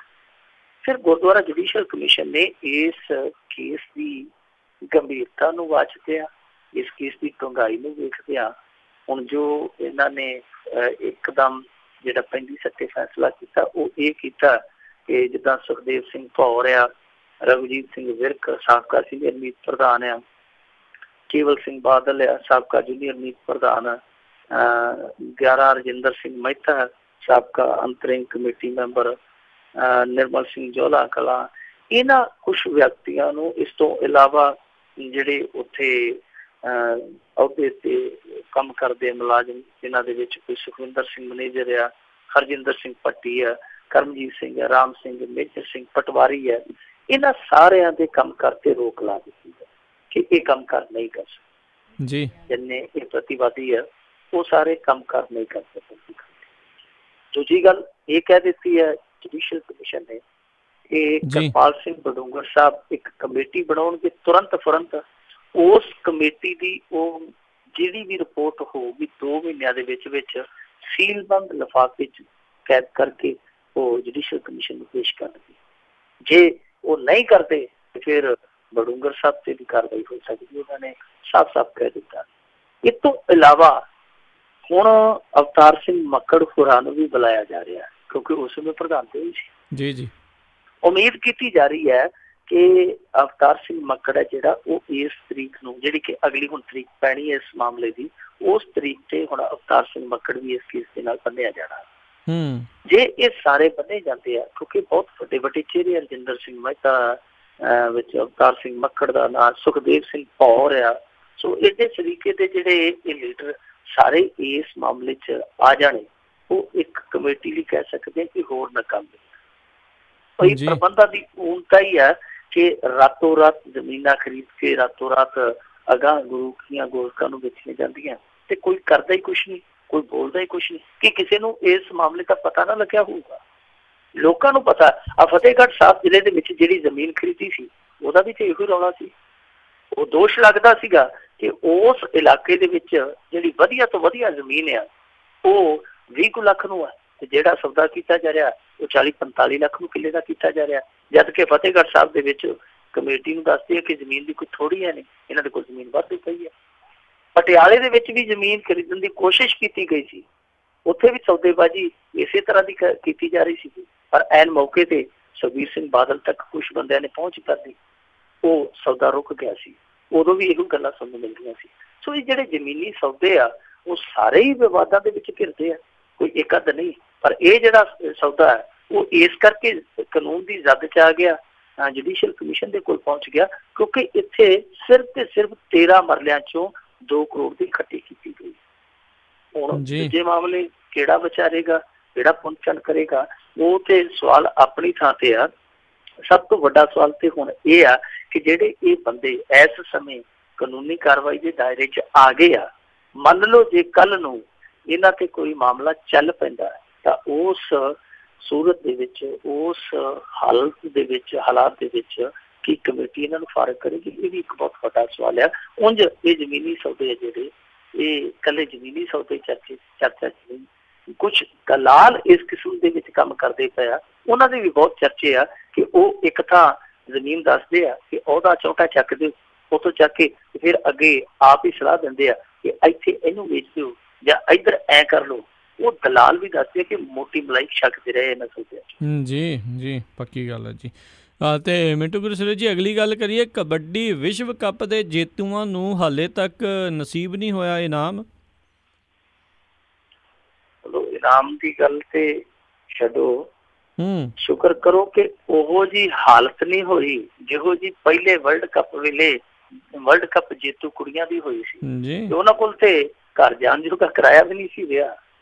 ਫਿਰ ਗੁਰਦੁਆਰਾ ਜੁਡੀਸ਼ੀਅਲ ਕਮਿਸ਼ਨ ਨੇ ਇਸ ਕੇਸ ਦੀ ਗੰਭੀਰਤਾ ਨੂੰ ਵਾਚਦਿਆਂ, ਇਸ ਕੇਸ ਦੀ ਡੂੰਘਾਈ ਨੂੰ ਵੇਖਦਿਆਂ, ਹੁਣ ਜੋ ਇਹਨਾਂ ਨੇ ਇੱਕਦਮ ਜਿਹੜਾ 35 ਫੈਸਲਾ ਕੀਤਾ ਉਹ ਇਹ ਕੀਤਾ ਕਿ ਜਿੱਦਾਂ ਸੁਖਦੇਵ ਸਿੰਘ ਭੌਰ ਆ, ਰਘੁਜੀਤ ਸਿੰਘ ਵਿਰਕ ਸਾਬਕਾ ਸੀਨੀਅਰ ਮੀਤ ਪ੍ਰਧਾਨ ਆ, ਕੇਵਲ ਸਿੰਘ ਬਾਦਲ ਆ ਸਾਬਕਾ ਜੂਨੀਅਰ ਮੀਤ ਪ੍ਰਧਾਨ, 11 ਰਜਿੰਦਰ ਸਿੰਘ ਮਹਿਤਾ ਸਾਬਕਾ interim committee member, Nirmal Singh ਜੋਲਾ Kalan, ਇਹਨਾਂ ਕੁਛ ਵਿਅਕਤੀਆਂ ਨੂੰ, ਇਸ ਤੋਂ ਇਲਾਵਾ ਜਿਹੜੇ ਉੱਥੇ ਅਹੁਦੇ ਤੇ ਕੰਮ ਕਰਦੇ ਮੁਲਾਜ਼ਮ ਜਿਨ੍ਹਾਂ ਦੇ ਵਿੱਚ ਕੋਈ ਸੁਖਵਿੰਦਰ ਸਿੰਘ ਮੈਨੇਜਰ ਆ, ਹਰਜਿੰਦਰ ਸਿੰਘ ਭੱਟੀ ਆ, ਕਰਮਜੀਤ ਸਿੰਘ ਆ, ਰਾਮ ਸਿੰਘ, ਮੇਜਰ ਸਿੰਘ ਪਟਵਾਰੀ ਹੈ, ਇਹਨਾਂ ਸਾਰਿਆਂ ਦੇ ਕੰਮ ਕਰਤੇ ਰੋਕ ਲਾ ਦਿੱਤੀ ਹੈ ਕਿ ਇਹ ਕੰਮ ਕਰ ਨਹੀਂ ਕਰ ਸਕਦੇ ਜੀ। ਜਿੰਨੇ ਇਹ ਪ੍ਰਤੀਵਾਦੀ ਹੈ ਉਹ ਸਾਰੇ ਕੰਮ ਕਰ ਨਹੀਂ ਕਰ ਸਕਦੇ। ਦੂਜੀ ਗੱਲ ਇਹ ਕਹਿ ਦਿੱਤੀ ਹੈ ਜੁਡੀਸ਼ੀਅਲ ਕਮਿਸ਼ਨ ਨੇ ਇਹ ਕਰਪਾਲ ਸਿੰਘ ਬਡੂੰਗਰ ਸਾਹਿਬ ਇੱਕ ਕਮੇਟੀ ਬਣਾਉਣਗੇ ਤੁਰੰਤ ਫੁਰੰਤ। ਉਸ ਕਮੇਟੀ ਦੀ ਉਹ ਜਿਹੜੀ ਵੀ ਰਿਪੋਰਟ ਹੋਊਗੀ 2 ਮਹੀਨਿਆਂ ਦੇ ਵਿੱਚ ਸੀਲਬੰਦ ਲਿਫਾਫੇ 'ਚ ਕੈਦ ਕਰਕੇ ਉਹ ਜੁਡੀਸ਼ੀਅਲ ਕਮਿਸ਼ਨ ਨੂੰ ਪੇਸ਼ ਕਰਨਗੇ। ਜੇ ਉਹ ਨਹੀਂ ਕਰਦੇ ਤੇ ਫਿਰ ਬਡੂੰਗਰ ਸਾਹਿਬ ਤੇ ਵੀ ਕਾਰਵਾਈ ਹੋ ਸਕਦੀ। ਉਹਨਾਂ ਨੇ ਸਾਫ਼ ਸਾਫ਼ ਕਹਿ ਦਿੱਤਾ। ਇਸ ਤੋਂ ਇਲਾਵਾ ਹੁਣ ਅਵਤਾਰ ਸਿੰਘ ਮੱਕੜ ਹੋਰਾਂ ਨੂੰ ਵੀ ਬੁਲਾਇਆ ਜਾ ਰਿਹਾ ਕਿਉਂਕਿ ਉਸ ਸਮੇਂ ਪ੍ਰਧਾਨ ਤੇ ਹੋਈ ਸੀ। ਜੀ ਜੀ, ਉਮੀਦ ਕੀਤੀ ਜਾ ਰਹੀ ਹੈ ਕਿ ਅਵਤਾਰ ਸਿੰਘ ਮੱਕੜ ਹੈ ਜਿਹੜਾ ਉਹ ਇਸ ਤਰੀਕ ਨੂੰ, ਜਿਹੜੀ ਕਿ ਅਗਲੀ ਹੁਣ ਤਰੀਕ ਪੈਣੀ ਹੈ ਇਸ ਮਾਮਲੇ ਦੀ, ਉਸ ਤਰੀਕ ਤੇ ਹੁਣ ਅਵਤਾਰ ਸਿੰਘ ਮੱਕੜ ਵੀ ਇਸ ਕੇਸ ਦੇ ਨਾਲ ਬੰਨਿਆ ਜਾਣਾ। ਜੇ ਇਹ ਸਾਰੇ ਬੰਨੇ ਜਾਂਦੇ ਆ ਕਿਉਂਕਿ ਬਹੁਤ ਵੱਡੇ ਵੱਡੇ ਚਿਹਰੇ, ਰਜਿੰਦਰ ਸਿੰਘ ਮਹਿਤਾ ਵਿੱਚ ਅਵਤਾਰ ਸਿੰਘ ਮੱਕੜ ਦਾ ਨਾਂ, ਸੁਖਦੇਵ ਸਿੰਘ ਭੌਰ ਆ, ਸੋ ਇਹਦੇ ਸਲੀਕੇ ਦੇ ਜਿਹੜੇ ਇਹ ਲੀਡਰ ਸਾਰੇ ਇਸ ਮਾਮਲੇ 'ਚ ਆ ਜਾਣੇ, ਉਹ ਇੱਕ ਕਮੇਟੀ ਲਈ ਕਹਿ ਸਕਦੇ ਕਿ ਹੋਰ ਨਾਕਾਮੀ। ਕੋਈ ਪ੍ਰਬੰਧਾਂ ਦੀ ਊਨਤਾ ਹੀ ਹੈ ਕਿ ਰਾਤੋਂ ਰਾਤ ਜ਼ਮੀਨਾਂ ਖਰੀਦ ਕੇ ਰਾਤੋਂ ਰਾਤ ਅਗਾਂਹ ਗੁਰੂ ਦੀਆਂ ਗੋਲਕਾਂ ਨੂੰ ਵੇਚੀਆਂ ਜਾਂਦੀਆਂ ਤੇ ਕੋਈ ਕਰਦਾ ਹੀ ਕੁਛ ਨਹੀਂ, ਕੋਈ ਬੋਲਦਾ ਹੀ ਕੁਛ ਨਹੀਂ ਕਿ ਕਿਸੇ ਨੂੰ ਇਸ ਮਾਮਲੇ ਦਾ ਪਤਾ ਨਾ ਲੱਗਿਆ ਹੋਊਗਾ। ਲੋਕਾਂ ਨੂੰ ਪਤਾ ਆ ਫਤਿਹਗੜ੍ਹ ਸਾਹਿਬ ਜ਼ਿਲ੍ਹੇ ਦੇ ਵਿੱਚ ਜਿਹੜੀ ਜ਼ਮੀਨ ਖਰੀਦੀ ਸੀ ਉਹਦਾ ਵੀ ਤੇ ਇਹੋ ਰੌਲਾ ਸੀ। ਉਹ ਦੋਸ਼ ਲੱਗਦਾ ਸੀਗਾ ਕਿ ਉਸ ਇਲਾਕੇ ਦੇ ਵਿੱਚ ਜਿਹੜੀ ਵਧੀਆ ਤੋਂ ਵਧੀਆ ਜ਼ਮੀਨ ਆ ਉਹ 20 ਕੁ ਲੱਖ ਨੂੰ ਆ ਤੇ ਜਿਹੜਾ ਸੌਦਾ ਕੀਤਾ ਜਾ ਰਿਹਾ ਉਹ 40-45 ਲੱਖ ਨੂੰ ਕਿੱਲੇ ਦਾ ਕੀਤਾ ਜਾ ਰਿਹਾ, ਜਦ ਕਿ ਫਤਿਹਗੜ੍ਹ ਸਾਹਿਬ ਦੇ ਵਿੱਚ ਕਮੇਟੀ ਨੂੰ ਦੱਸਦੀ ਹੈ ਕਿ ਜ਼ਮੀਨ ਦੀ ਕੋਈ ਥੋੜ੍ਹੀ ਹੈ ਨਹੀਂ, ਇਹਨਾਂ ਦੇ ਕੋਲ ਜ਼ਮੀਨ ਵੱਧ ਪਈ ਹੈ। ਪਟਿਆਲੇ ਦੇ ਵਿੱਚ ਵੀ ਜ਼ਮੀਨ ਖਰੀਦਣ ਦੀ ਕੋਸ਼ਿਸ਼ ਕੀਤੀ ਗਈ ਸੀ, ਉੱਥੇ ਵੀ ਸੌਦੇਬਾਜ਼ੀ ਇਸੇ ਤਰ੍ਹਾਂ ਦੀ ਕੀਤੀ ਜਾ ਰਹੀ ਸੀ, ਪਰ ਐਨ ਮੌਕੇ ਤੇ ਸੁਖਬੀਰ ਸਿੰਘ ਬਾਦਲ ਤੱਕ ਕੁਛ ਬੰਦਿਆਂ ਨੇ ਪਹੁੰਚ ਕਰ ਲਈ, ਉਹ ਸੌਦਾ ਰੁਕ ਗਿਆ ਸੀ। ਉਦੋਂ ਵੀ ਇਹੋ ਗੱਲਾਂ ਸੁਣਨ ਨੂੰ ਮਿਲਦੀਆਂ ਸੀ। ਸੋ ਇਹ ਜਿਹੜੇ ਜ਼ਮੀਨੀ ਸੌਦੇ ਆ ਉਹ ਸਾਰੇ ਹੀ ਵਿਵਾਦਾਂ ਦੇ ਵਿੱਚ ਘਿਰਦੇ ਆ, ਕੋਈ ਇੱਕ ਅੱਧ ਨਹੀਂ। ਪਰ ਇਹ ਜਿਹੜਾ ਸੌਦਾ ਹੈ ਉਹ ਇਸ ਕਰਕੇ ਕਾਨੂੰਨ ਦੀ ਜ਼ਦ 'ਚ ਆ ਗਿਆ, ਜੁਡੀਸ਼ੀਅਲ ਕਮਿਸ਼ਨ ਦੇ ਕੋਲ ਪਹੁੰਚ ਗਿਆ ਕਿਉਂਕਿ ਇੱਥੇ ਸਿਰਫ ਤੇ ਸਿਰਫ 13 ਮਰਲਿਆਂ 'ਚੋਂ 2 ਕਰੋੜ ਦੀ ਇਕੱਠੀ ਕੀਤੀ ਗਈ। ਹੁਣ ਦੂਜੇ ਮਾਮਲੇ ਕਿਹੜਾ ਵਿਚਾਰੇਗਾ, ਕਿਹੜਾ ਪੁੰਚਨ ਕਰੇਗਾ, ਉਹ ਤੇ ਸਵਾਲ ਆਪਣੀ ਥਾਂ ਤੇ ਆ। ਸਭ ਤੋਂ ਵੱਡਾ ਸਵਾਲ ਤੇ ਹੁਣ ਇਹ ਆ ਕਿ ਜਿਹੜੇ ਇਹ ਬੰਦੇ ਇਸ ਸਮੇਂ ਕਾਨੂੰਨੀ ਕਾਰਵਾਈ ਦੇ ਦਾਇਰੇ 'ਚ ਆ ਗਏ ਆ, ਮੰਨ ਲਓ ਜੇ ਕੱਲ ਨੂੰ ਇਹਨਾਂ ਤੇ ਕੋਈ ਮਾਮਲਾ ਚੱਲ ਪੈਂਦਾ ਤਾਂ ਉਸ ਸੂਰਤ ਦੇ ਵਿੱਚ, ਉਸ ਹਾਲਾਤ ਦੇ ਵਿੱਚ ਕੀ ਕਮੇਟੀ ਇਹਨਾਂ ਨੂੰ ਫਾਰਗ ਕਰੇਗੀ? ਇਹ ਵੀ ਇੱਕ ਬਹੁਤ ਵੱਡਾ ਸਵਾਲ ਆ। ਉਂਝ ਇਹ ਜ਼ਮੀਨੀ ਸੌਦੇ ਆ ਜਿਹੜੇ, ਇਹ ਇਕੱਲੇ ਜ਼ਮੀਨੀ ਸੌਦੇ ਚਰਚਾ ਨਹੀਂ, ਕੁਛ ਦਲਾਲ ਇਸ ਕਿਸਮ ਦੇ ਵਿੱਚ ਕੰਮ ਕਰਦੇ ਪਏ ਆ, ਉਹਨਾਂ ਦੇ ਵੀ ਬਹੁਤ ਚਰਚੇ ਆ ਕਿ ਉਹ ਇੱਕ ਥਾਂ ਜ਼ਮੀਨ ਦੱਸਦੇ ਆ ਕਿ ਉਹਦਾ ਚੌਂਕਾ ਚੱਕ ਦਿਓ, ਉੱਥੋਂ ਚੱਕ ਕੇ ਫਿਰ ਅੱਗੇ ਆਪ ਹੀ ਸਲਾਹ ਦਿੰਦੇ ਆ ਕਿ ਇੱਥੇ ਇਹਨੂੰ ਵੇਚ ਦਿਓ ਜਾਂ ਇੱਧਰ ਐ ਕਰ ਲਓ। ਉਹ ਦਲਾਲ ਵੀ ਦੱਸਦੇ ਆ ਕਿ ਮੋਟੀ ਮਲਾਈ ਛਕਦੇ ਰਹੇ ਇਹਨਾਂ ਸੌਦਿਆਂ 'ਚ। ਜੀ ਜੀ, ਪੱਕੀ ਗੱਲ ਹੈ ਜੀ। ਤੇ ਮਿੰਟੂ ਗੁਰਸੇਵਕ ਜੀ, ਅਗਲੀ ਗੱਲ ਕਰੀਏ, ਕਬੱਡੀ ਵਿਸ਼ਵ ਕੱਪ ਦੇ ਜੇਤੂਆਂ ਨੂੰ ਹਾਲੇ ਤੱਕ ਨਸੀਬ ਨਹੀਂ ਹੋਇਆ ਇਨਾਮ। ਚਲੋ ਇਨਾਮ ਦੀ ਗੱਲ ਤੇ ਛੱਡੋ, ਸ਼ੁਕਰ ਕਰੋ ਕਿ ਉਹੋ ਜੀ ਹਾਲਤ ਨਹੀਂ ਹੋਈ ਜਿਹੋ ਜੀ ਪਹਿਲੇ ਵਰਲਡ ਕੱਪ ਵੇਲੇ ਵਰਲਡ ਕੱਪ ਜੇਤੂ ਕੁੜੀਆਂ ਦੀ ਹੋਈ ਸੀ। ਉਹਨਾਂ ਕੋਲ ਤੇ ਘਰ ਜਾਣ ਜੋਗਾ ਕਿਰਾਇਆ ਵੀ ਨਹੀਂ ਸੀ ਰਿਹਾ,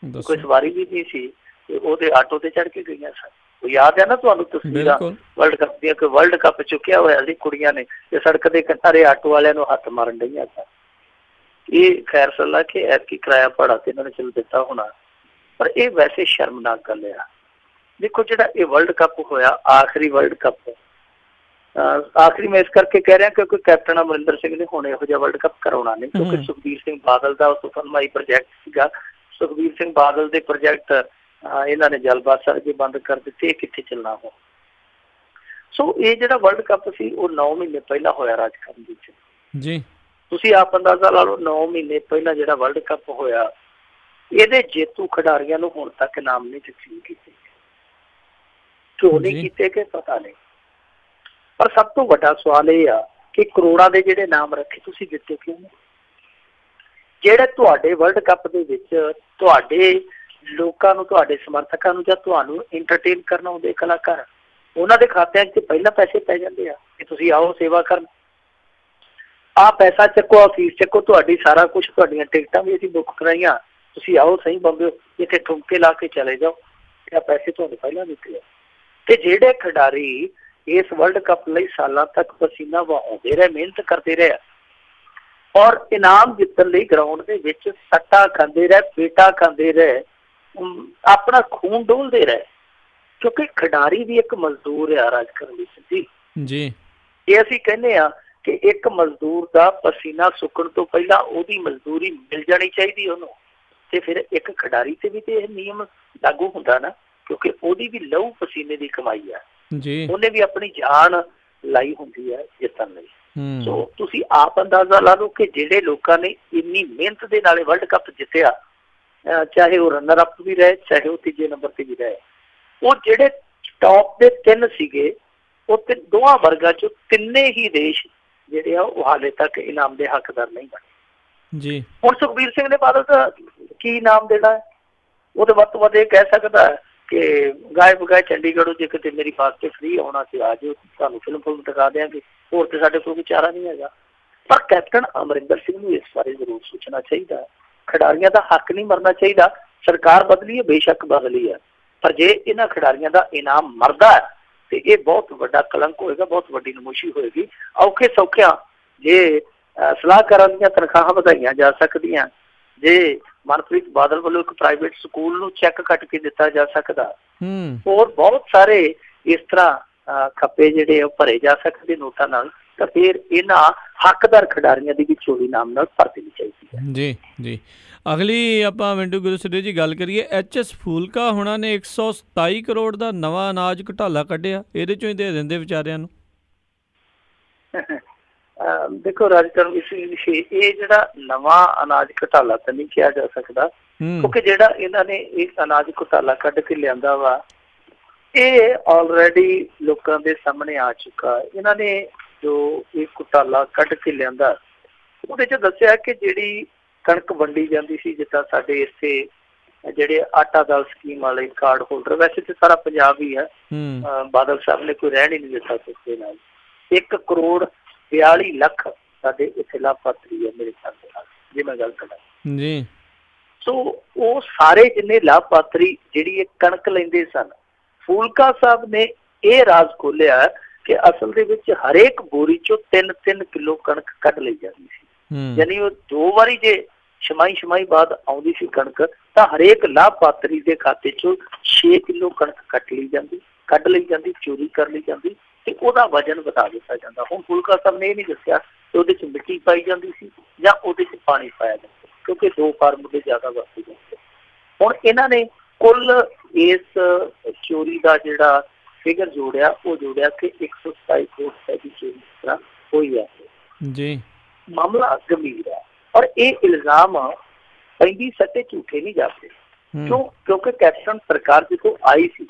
ਕੋਈ ਸਵਾਰੀ ਵੀ ਨਹੀਂ ਸੀ, ਤੇ ਉਹਦੇ ਆਟੋ ਤੇ ਚੜ੍ਹ ਕੇ ਗਈਆਂ ਸਨ। ਉਹ ਯਾਦ ਹੈ ਨਾ ਤੁਹਾਨੂੰ ਤਸਵੀਰਾਂ ਵਰਲਡ ਕੱਪ ਦੀਆਂ, ਕਿ ਵਰਲਡ ਕੱਪ ਚੁੱਕਿਆ ਹੋਇਆ ਸੀ ਕੁੜੀਆਂ ਨੇ ਤੇ ਸੜਕ ਦੇ ਕਿਨਾਰੇ ਆਟੋ ਵਾਲਿਆਂ ਨੂੰ ਹੱਥ ਮਾਰਨ ਡਈਆਂ ਸਨ। ਇਹ ਖੈਰ ਸੱਲਾ ਕਿ ਐਤਕੀ ਕਿਰਾਇਆ ਭਾੜਾ ਤੇ ਇਹਨਾਂ ਨੇ ਚਲ ਦਿੱਤਾ ਹੋਣਾ, ਪਰ ਇਹ ਵੈਸੇ ਸ਼ਰਮਨਾਕ ਗੱਲ ਆ। ਦੇਖੋ ਜਿਹੜਾ ਇਹ ਵਰਲਡ ਕੱਪ ਹੋਇਆ, ਆਖਰੀ ਵਰਲਡ ਕੱਪ, ਆਖਰੀ ਮੈਂ ਇਸ ਕਰਕੇ ਕਹਿ ਰਿਹਾ ਕਿਉਂਕਿ ਕੈਪਟਨ ਅਮਰਿੰਦਰ ਸਿੰਘ ਨੇ ਹੁਣ ਇਹੋ ਜਿਹਾ ਵਰਲਡ ਕੱਪ ਕਰਾਉਣਾ ਨਹੀਂ, ਕਿਉਂਕਿ ਸੁਖਬੀਰ ਸਿੰਘ ਬਾਦਲ ਦਾ ਉਹ ਸੁਫਨਮਾਈ ਪ੍ਰੋਜੈਕਟ ਸੀਗਾ। ਸੁਖਬੀਰ ਸਿੰਘ ਬਾਦਲ ਦੇ ਪ੍ਰੋਜੈਕਟ ਇਹਨਾਂ ਨੇ ਜਲਬਾਜ਼ ਸੜਕੇ ਬੰਦ ਕਰ ਦਿੱਤੇ, ਇਹ ਕਿੱਥੇ ਚੱਲਣਾ ਹੋ। ਸੋ ਇਹ ਜਿਹੜਾ ਵਰਲਡ ਕੱਪ ਸੀ ਉਹ 9 ਮਹੀਨੇ ਪਹਿਲਾਂ ਹੋਇਆ ਰਾਜਸਥਾਨ ਵਿੱਚ ਜੀ। ਤੁਸੀਂ ਆਪ ਅੰਦਾਜ਼ਾ ਲਾ ਲਓ, 9 ਮਹੀਨੇ ਪਹਿਲਾਂ ਜਿਹੜਾ ਵਰਲਡ ਕੱਪ ਹੋਇਆ, ਇਹਦੇ ਜੇਤੂ ਖਿਡਾਰੀਆਂ ਨੂੰ ਹੁਣ ਤੱਕ ਇਨਾਮ ਨਹੀਂ ਤਕਸੀਮ ਕੀਤੇ। ਕਿਉਂ ਨਹੀਂ ਕੀਤੇ ਕਿ ਪਤਾ ਨਹੀਂ, ਪਰ ਸਭ ਤੋਂ ਵੱਡਾ ਸਵਾਲ ਇਹ ਆ ਕਿ ਕਰੋੜਾਂ ਦੇ ਜਿਹੜੇ ਨਾਮ ਰੱਖੇ ਤੁਸੀਂ ਦਿੱਤੇ ਕਿਉਂ ਨਹੀਂ? ਜਿਹੜੇ ਤੁਹਾਡੇ ਵਰਲਡ ਕੱਪ ਦੇ ਵਿੱਚ ਤੁਹਾਡੇ ਲੋਕਾਂ ਨੂੰ, ਤੁਹਾਡੇ ਸਮਰਥਕਾਂ ਨੂੰ ਜਾਂ ਤੁਹਾਨੂੰ ਇੰਟਰਟੇਨ ਕਰਨ ਆਉਂਦੇ ਕਲਾਕਾਰ, ਉਹਨਾਂ ਦੇ ਖਾਤਿਆਂ 'ਚ ਪਹਿਲਾਂ ਪੈਸੇ ਪੈ ਜਾਂਦੇ ਆ ਕਿ ਤੁਸੀਂ ਆਓ ਸੇਵਾ ਕਰਨ, ਆਹ ਪੈਸਾ ਚੱਕੋ, ਆਹ ਫੀਸ ਚੱਕੋ, ਤੁਹਾਡੀ ਸਾਰਾ ਕੁਛ, ਤੁਹਾਡੀਆਂ ਟਿਕਟਾਂ ਵੀ ਅਸੀਂ ਬੁੱਕ ਕਰਾਈਆਂ, ਤੁਸੀਂ ਆਓ ਸਹੀ ਬੰਬਿਓ, ਇੱਥੇ ਠੁਮਕੇ ਲਾ ਕੇ ਚਲੇ ਜਾਓ, ਇਹ ਪੈਸੇ ਤੁਹਾਨੂੰ ਪਹਿਲਾਂ ਦਿੱਤੇ ਆ। ਤੇ ਜਿਹੜੇ ਖਿਡਾਰੀ ਇਸ ਵਰਲਡ ਕੱਪ ਲਈ ਸਾਲਾਂ ਤੱਕ ਪਸੀਨਾ ਵਹਾਉਂਦੇ ਰਹੇ, ਮਿਹਨਤ ਕਰਦੇ ਰਹੇ ਔਰ ਇਨਾਮ ਜਿੱਤਣ ਲਈ ਗਰਾਊਂਡ ਦੇ ਵਿੱਚ ਸੱਟਾਂ ਖਾਂਦੇ ਰਹੇ, ਪੇਟਾਂ ਖਾਂਦੇ ਰਹੇ, ਆਪਣਾ ਖੂਨ ਡੋਲਦੇ ਰਹੇ, ਕਿਉਂਕਿ ਖਿਡਾਰੀ ਵੀ ਇੱਕ ਮਜ਼ਦੂਰ ਆ ਰਾਜਕਰਨ ਜੀ। ਜੇ ਅਸੀਂ ਕਹਿੰਦੇ ਆ ਕਿ ਇੱਕ ਮਜ਼ਦੂਰ ਦਾ ਪਸੀਨਾ ਸੁੱਕਣ ਤੋਂ ਪਹਿਲਾਂ ਉਹਦੀ ਮਜ਼ਦੂਰੀ ਮਿਲ ਜਾਣੀ ਚਾਹੀਦੀ ਉਹਨੂੰ, ਤੇ ਫਿਰ ਇੱਕ ਖਿਡਾਰੀ ਤੇ ਵੀ ਤੇ ਇਹ ਨਿਯਮ ਲਾਗੂ ਹੁੰਦਾ ਨਾ, ਕਿਉਂਕਿ ਉਹਦੀ ਵੀ ਲਹੂ ਪਸੀਨੇ ਦੀ ਕਮਾਈ ਆ ਜੀ, ਉਹਨੇ ਵੀ ਆਪਣੀ ਜਾਨ ਲਾਈ ਹੁੰਦੀ ਹੈ ਜਿੱਤਣ ਲਈ। ਸੋ ਤੁਸੀਂ ਆਪ ਅੰਦਾਜ਼ਾ ਲਾ ਲਓ ਕਿ ਜਿਹੜੇ ਲੋਕਾਂ ਨੇ ਇੰਨੀ ਮਿਹਨਤ ਦੇ ਨਾਲ ਵਰਲਡ ਕੱਪ ਜਿੱਤਿਆ, ਚਾਹੇ ਉਹ ਰਨਰ ਅਪ ਵੀ ਰਹੇ, ਚਾਹੇ ਉਹ ਤੀਜੇ ਨੰਬਰ ਤੇ ਵੀ ਰਹੇ, ਉਹ ਜਿਹੜੇ ਟੌਪ ਦੇ 3 ਸੀਗੇ, ਉਹ ਦੋਵਾਂ ਵਰਗਾਂ ਚੋਂ ਤਿੰਨੇ ਹੀ ਦੇਸ਼ ਜਿਹੜੇ ਆ ਉਹ ਹਾਲੇ ਤੱਕ ਇਨਾਮ ਦੇ ਹੱਕਦਾਰ ਨਹੀਂ ਬਣੇ ਜੀ। ਹੁਣ ਸੁਖਬੀਰ ਸਿੰਘ ਨੇ ਬਾਦਲ ਦਾ ਕੀ ਇਨਾਮ ਦੇਣਾ ਹੈ? ਉਹ ਤਾਂ ਵੱਧ ਤੋਂ ਵੱਧ ਇਹ ਕਹਿ ਸਕਦਾ ਹੈ ਕਿ ਗਾਏ ਬਗਾਏ ਚੰਡੀਗੜ੍ਹੋਂ ਜੇ ਕਿਤੇ ਮੇਰੀ ਬਾਤ ਤੇ ਫ੍ਰੀ ਆਉਣਾ ਤੇ ਆ ਜਾਓ, ਤੁਹਾਨੂੰ ਫਿਲਮ ਦਿਖਾ ਦਿਆਂਗੇ, ਹੋਰ ਤੇ ਸਾਡੇ ਕੋਲ ਕੋਈ ਚਾਰਾ ਨਹੀਂ ਹੈਗਾ। ਪਰ ਕੈਪਟਨ ਅਮਰਿੰਦਰ ਸਿੰਘ ਨੂੰ ਇਸ ਬਾਰੇ ਜ਼ਰੂਰ ਸੋਚਣਾ ਚਾਹੀਦਾ। ਖਿਡਾਰੀਆਂ ਦਾ ਹੱਕ ਨਹੀਂ ਮਰਨਾ ਚਾਹੀਦਾ। ਸਰਕਾਰ ਬਦਲੀ ਹੈ, ਬੇਸ਼ੱਕ ਬਦਲੀ ਹੈ, ਪਰ ਜੇ ਇਹਨਾਂ ਖਿਡਾਰੀਆਂ ਦਾ ਇਨਾਮ ਮਰਦਾ ਹੈ ਤੇ ਇਹ ਬਹੁਤ ਵੱਡਾ ਕਲੰਕ ਹੋਏਗਾ, ਬਹੁਤ ਵੱਡੀ ਨਮੋਸ਼ੀ ਹੋਏਗੀ। ਔਖੇ ਸੌਖਿਆਂ ਜੇ ਸਲਾਹਕਾਰਾਂ ਦੀਆਂ ਤਨਖਾਹਾਂ ਵਧਾਈਆਂ ਜਾ ਸਕਦੀਆਂ, ਜੇ ਮਨਪ੍ਰੀਤ ਬਾਦਲ ਵੱਲੋਂ ਇੱਕ ਪ੍ਰਾਈਵੇਟ ਸਕੂਲ ਨੂੰ ਚੈੱਕ ਕੱਟ ਕੇ ਦਿੱਤਾ ਜਾ ਸਕਦਾ, ਹੋਰ ਬਹੁਤ ਸਾਰੇ ਇਸ ਤਰ੍ਹਾਂ ਖੱਪੇ ਜਿਹੜੇ ਉਹ ਭਰੇ ਜਾ ਸਕਦੇ ਨੋਟਾਂ ਨਾਲ, ਤਾਂ ਫਿਰ ਇਹਨਾਂ ਹੱਕਦਾਰ ਖਿਡਾਰੀਆਂ ਦੀ ਵੀ ਝੋਲੀ ਨਾਮ ਨਾਲ ਭਰ ਦੇਣੀ ਚਾਹੀਦੀ ਹੈ। ਜੀ ਜੀ। ਅਗਲੀ ਆਪਾਂ ਮਿੰਟੂ ਗੁਰਸਰੇ ਜੀ ਗੱਲ ਕਰੀਏ, HS ਫੂਲਕਾ ਹੋਣਾ ਨੇ 127 ਕਰੋੜ ਦਾ ਨਵਾਂ ਅਨਾਜ ਘੁਟਾਲਾ ਕੱਢਿਆ, ਇਹਦੇ ਚੋਂ ਹੀ ਦੇ ਦਿੰਦੇ ਵਿਚਾਰਿਆਂ ਨੂੰ। ਦੇਖੋ ਰਾਜਕਰਨ, ਇਹ ਜਿਹੜਾ ਨਵਾਂ ਅਨਾਜ ਘੁਟਾਲਾ ਤਾਂ ਨਹੀਂ ਕਿਹਾ ਜਾ ਸਕਦਾ, ਕਿਉਂਕਿ ਜਿਹੜਾ ਇਹਨਾਂ ਨੇ ਇਹ ਅਨਾਜ ਘੁਟਾਲਾ ਕੱਢ ਕੇ ਲਿਆਂਦਾ ਵਾ, ਇਹ ਆਲਰੇਡੀ ਲੋਕਾਂ ਦੇ ਸਾਹਮਣੇ ਆ ਚੁੱਕਾ। ਇਹਨਾਂ ਨੇ ਜੋ ਇਹ ਘੁਟਾਲਾ ਕੱਢ ਕੇ ਲਿਆਂਦਾ, ਉਹਦੇ 'ਚ ਦੱਸਿਆ ਕਿ ਜਿਹੜੀ ਕਣਕ ਵੰਡੀ ਜਾਂਦੀ ਸੀ, ਜਿੱਦਾਂ ਸਾਡੇ ਇੱਥੇ ਜਿਹੜੇ ਆਟਾ ਦਾਲ ਸਕੀਮ ਵਾਲੇ ਕਾਰਡ ਹੋਲਡਰ, ਵੈਸੇ ਤੇ ਸਾਰਾ ਪੰਜਾਬ ਹੀ ਹੈ, ਬਾਦਲ ਸਾਹਿਬ ਨੇ ਕੋਈ ਰਹਿਣ ਹੀ ਨਹੀਂ ਦਿੱਤਾ ਸਿੱਖੇ ਨਾਲ। 1 ਕਰੋੜ 42 ਲੱਖ ਸਾਡੇ ਇੱਥੇ ਲਾਭਪਾਤਰੀ ਹੈ ਮੇਰੇ ਖਿਆਲ ਦੇ ਨਾਲ, ਜੇ ਮੈਂ ਗੱਲ ਕਰਾਂ ਜੀ। ਸੋ ਉਹ ਸਾਰੇ ਜਿੰਨੇ ਲਾਭਪਾਤਰੀ ਜਿਹੜੀ ਇਹ ਕਣਕ ਲੈਂਦੇ ਸਨ, ਫੂਲਕਾ ਸਾਹਿਬ ਨੇ ਇਹ ਰਾਜ਼ ਖੋਲਿਆ ਕਿ ਅਸਲ ਦੇ ਵਿੱਚ ਹਰੇਕ ਬੋਰੀ ਚੋਂ 3-3 ਕਿਲੋ ਕਣਕ ਕੱਢ ਲਈ ਜਾਂਦੀ ਸੀ। ਯਾਨੀ ਉਹ 2 ਵਾਰੀ ਜੇ ਛਮਾਈ ਬਾਅਦ ਆਉਂਦੀ ਸੀ ਕਣਕ, ਤਾਂ ਹਰੇਕ ਲਾਭਪਾਤਰੀ ਦੇ ਖਾਤੇ ਚੋਂ 6 ਕਿਲੋ ਕਣਕ ਕੱਢ ਲਈ ਜਾਂਦੀ, ਚੋਰੀ ਕਰ ਲਈ ਜਾਂਦੀ, ਤੇ ਉਹਦਾ ਵਜਨ ਵਧਾ ਦਿੱਤਾ ਜਾਂਦਾ। ਹੁਣ ਫੂਲਕਾ ਸਾਹਿਬ ਨੇ ਇਹ ਨਹੀਂ ਦੱਸਿਆ ਕਿ ਉਹਦੇ 'ਚ ਮਿੱਟੀ ਪਾਈ ਜਾਂਦੀ ਸੀ ਜਾਂ ਉਹਦੇ 'ਚ ਪਾਣੀ ਪਾਇਆ ਜਾਂਦਾ, ਕਿਉਂਕਿ 2 ਫਾਰਮੂਲੇ ਜ਼ਿਆਦਾ ਵਰਤੇ ਜਾਂਦੇ। ਹੁਣ ਇਹਨਾਂ ਨੇ ਕੁੱਲ ਇਸ ਚੋਰੀ ਦਾ ਜਿਹੜਾ ਫਿਗਰ ਜੋੜਿਆ, ਉਹ ਜੋੜਿਆ ਕਿ 127 ਕਰੋੜ ਰੁਪਏ ਦੀ ਚੋਰੀ ਇਸ ਤਰ੍ਹਾਂ ਹੋਈ ਹੈ ਜੀ। ਮਾਮਲਾ ਗੰਭੀਰ ਹੈ, ਔਰ ਇਹ ਇਲਜ਼ਾਮ ਪੈਂਦੀ ਸੱਟੇ ਝੂਠੇ ਨਹੀਂ ਜਾਂਦੇ। ਕਿਉਂਕਿ ਕੈਪਟਨ ਸਰਕਾਰ ਜਦੋਂ ਆਈ ਸੀ,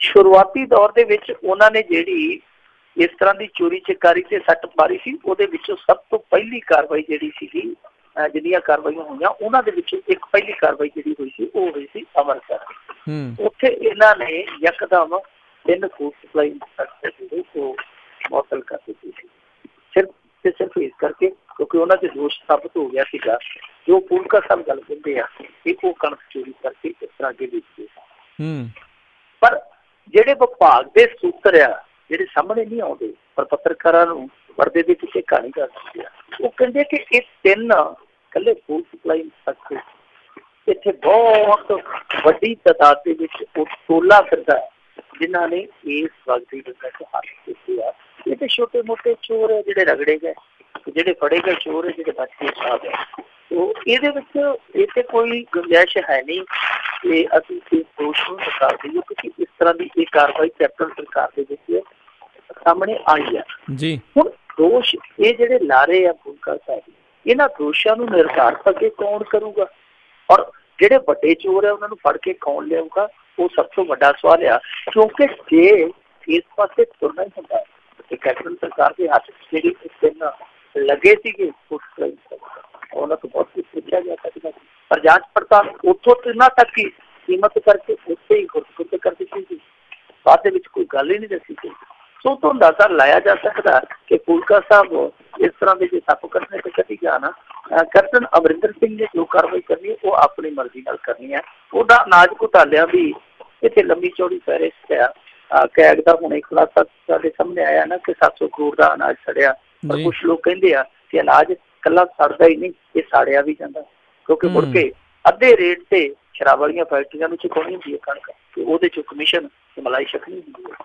ਸ਼ੁਰੂਆਤੀ ਦੌਰ ਦੇ ਵਿੱਚ ਉਹਨਾਂ ਨੇ ਜਿਹੜੀ ਇਸ ਤਰ੍ਹਾਂ ਦੀ ਚੋਰੀ ਚਕਾਰੀ ਤੇ ਸੱਟ ਮਾਰੀ ਸੀ, ਉਹਦੇ ਵਿੱਚੋਂ ਸਭ ਤੋਂ ਪਹਿਲੀ ਕਾਰਵਾਈ ਜਿਹੜੀ ਸੀਗੀ, ਜਿੰਨੀਆਂ ਕਾਰਵਾਈਆਂ ਹੋਈਆਂ ਉਹਨਾਂ ਦੇ ਵਿੱਚੋਂ ਇੱਕ ਪਹਿਲੀ ਕਾਰਵਾਈ ਜਿਹੜੀ ਹੋਈ ਸੀ, ਉਹ ਹੋਈ ਸੀ ਅੰਮ੍ਰਿਤਸਰ। ਉੱਥੇ ਇਹਨਾਂ ਨੇ ਯਕਦਮ 3 ਫੂਡ ਸਪਲਾਈ ਜਿਹੜੇ ਉਹ ਮੁਅੱਤਲ ਕਰ ਦਿੱਤੀ ਸੀ, ਸਿਰਫ ਇਸ ਕਰਕੇ ਕਿਉਂਕਿ ਉਹਨਾਂ ਦੇ ਦੋਸ਼ ਸਾਬਤ ਹੋ ਗਿਆ ਸੀਗਾ। ਜੋ ਫੂਲਕਾ ਸਾਹਿਬ ਗੱਲ ਕਹਿੰਦੇ ਆ ਕਿ ਉਹ ਕਣਕ ਚੋਰੀ ਕਰਕੇ ਇਸ ਤਰ੍ਹਾਂ ਅੱਗੇ ਵੇਚਦੇ ਸਨ, ਪਰ ਜਿਹੜੇ ਵਿਭਾਗ ਦੇ ਸੂਤਰ ਆ, ਜਿਹੜੇ ਸਾਹਮਣੇ ਨਹੀਂ ਆਉਂਦੇ, ਪਰ ਪੱਤਰਕਾਰਾਂ ਨੂੰ ਪਰਦੇ ਦੇ ਪਿੱਛੇ ਕਹਾਣੀ ਕਰ ਸਕਦੇ ਆ, ਉਹ ਕਹਿੰਦੇ ਕਿ ਇਹ 3 ਇਕੱਲੇ ਫੂਡ ਸਪਲਾਈ ਫੈਕਟਰੀ ਇੱਥੇ ਬਹੁਤ ਵੱਡੀ ਤਾਦਾਦ ਦੇ ਵਿੱਚ ਉਹ ਟੋਲਾ ਫਿਰਦਾ ਜਿਨ੍ਹਾਂ ਨੇ ਇਸ ਵਕਤ ਦੀ ਜਗ੍ਹਾ 'ਚ ਹੱਥ ਕੀਤੇ ਆ। ਇਹ ਤੇ ਛੋਟੇ ਮੋਟੇ ਚੋਰ ਹੈ ਜਿਹੜੇ ਰਗੜੇ ਗਏ, ਜਿਹੜੇ ਫੜੇ ਗਏ ਚੋਰ ਹੈ ਜਿਹੜੇ ਬਚ ਕੇ ਆ ਗਏ। ਤੋ ਇਹਦੇ ਵਿੱਚ ਇਹ ਤੇ ਕੋਈ ਗੁੰਜਾਇਸ਼ ਹੈ ਨਹੀਂ ਕਿ ਅਸੀਂ ਇਸ ਦੋਸ਼ ਨੂੰ ਹਟਾ ਦਈਏ, ਕਿਉਂਕਿ ਇਸ ਤਰ੍ਹਾਂ ਦੀ ਇਹ ਕਾਰਵਾਈ ਕੈਪਟਨ ਸਰਕਾਰ ਦੇ ਵਿੱਚ ਸਾਹਮਣੇ ਆਈ ਹੈ ਜੀ। ਹੁਣ ਦੋਸ਼ ਇਹ ਜਿਹੜੇ ਲਾ ਰਹੇ ਆ ਫੂਲਕਾ ਸਾਹਿਬ, ਇਹਨਾਂ ਦੋਸ਼ਾਂ ਨੂੰ ਨਿਰਧਾਰਤ ਅੱਗੇ ਕੌਣ ਕਰੂਗਾ, ਔਰ ਜਿਹੜੇ ਵੱਡੇ ਚੋਰ ਹੈ ਉਹਨਾਂ ਨੂੰ ਫੜ ਕੇ ਕੌਣ ਲਿਆਊਗਾ, ਉਹ ਸਭ ਤੋਂ ਵੱਡਾ ਸਵਾਲ ਆ। ਕਿਉਂਕਿ ਜੇ ਇਸ ਪਾਸੇ ਤੁਰਨਾ ਹੀ ਹੁੰਦਾ ਤੇ ਕੈਪਟਨ ਸਰਕਾਰ ਦੇ ਹੱਥ ਜਿਹੜੀ ਲੱਗੇ ਸੀਗੇ, ਉਹਨਾਂ ਤੋਂ ਬਹੁਤ ਕੁਝ ਪੁੱਛਿਆ ਜਾ ਸਕਦਾ, ਪਰ ਜਾਂਚ ਪੜਤਾਲ ਉੱਥੋਂ ਤਿੰਨਾਂ ਤੱਕ ਹੀ ਕੀਮਤ ਕਰਕੇ ਉੱਥੇ ਹੀ ਗੁਰਦ ਕਰ ਦਿੱਤੀ ਸੀ, ਬਾਅਦ ਦੇ ਵਿੱਚ ਕੋਈ ਗੱਲ ਹੀ ਨਹੀਂ ਦੱਸੀ ਸੀ। ਸੋ ਤੋਂ ਅੰਦਾਜ਼ਾ ਲਾਇਆ ਜਾ ਸਕਦਾ ਕਿ ਫੂਲਕਾ ਸਾਹਿਬ ਇਸ ਤਰ੍ਹਾਂ ਦੇ ਜੇ ਸੱਪ ਕੱਢਣੇ ਤੇ ਕੱਢੀ ਜਾਣ, ਕੈਪਟਨ ਅਮਰਿੰਦਰ ਸਿੰਘ ਨੇ ਜੋ ਕਾਰਵਾਈ ਕਰਨੀ ਉਹ ਆਪਣੀ ਮਰਜ਼ੀ ਨਾਲ ਕਰਨੀ ਹੈ। ਉਹਦਾ ਅਨਾਜ ਘੁਟਾਲਿਆਂ ਵੀ ਇੱਥੇ ਲੰਬੀ ਚੌੜੀ ਫਹਿਰਿਸਤ ਆ। ਕੈਗ ਦਾ ਹੁਣ ਇੱਕ ਖੁਲਾਸਾ ਸਾਡੇ ਸਾਹਮਣੇ ਆਇਆ ਨਾ ਕਿ 700 ਕਰੋੜ ਦਾ ਅਨਾਜ ਸੜਿਆ, ਪਰ ਕੁਛ ਲੋਕ ਕਹਿੰਦੇ ਆ ਕਿ ਅਨਾਜ ਇਕੱਲਾ ਸੜਦਾ ਹੀ ਨਹੀਂ, ਇਹ ਸਾੜਿਆ ਵੀ ਜਾਂਦਾ, ਕਿਉਂਕਿ ਮੁੜ ਕੇ ਅੱਧੇ ਰੇਟ ਤੇ ਸ਼ਰਾਬ ਵਾਲੀਆਂ ਫੈਕਟਰੀਆਂ ਨੂੰ ਚੁਕਾਉਣੀ ਹੁੰਦੀ ਹੈ ਕਣਕ, ਤੇ ਉਹਦੇ ਚੋਂ ਕਮਿਸ਼ਨ ਮਲਾਈ ਛਕਣੀ ਹੁੰਦੀ ਹੈ।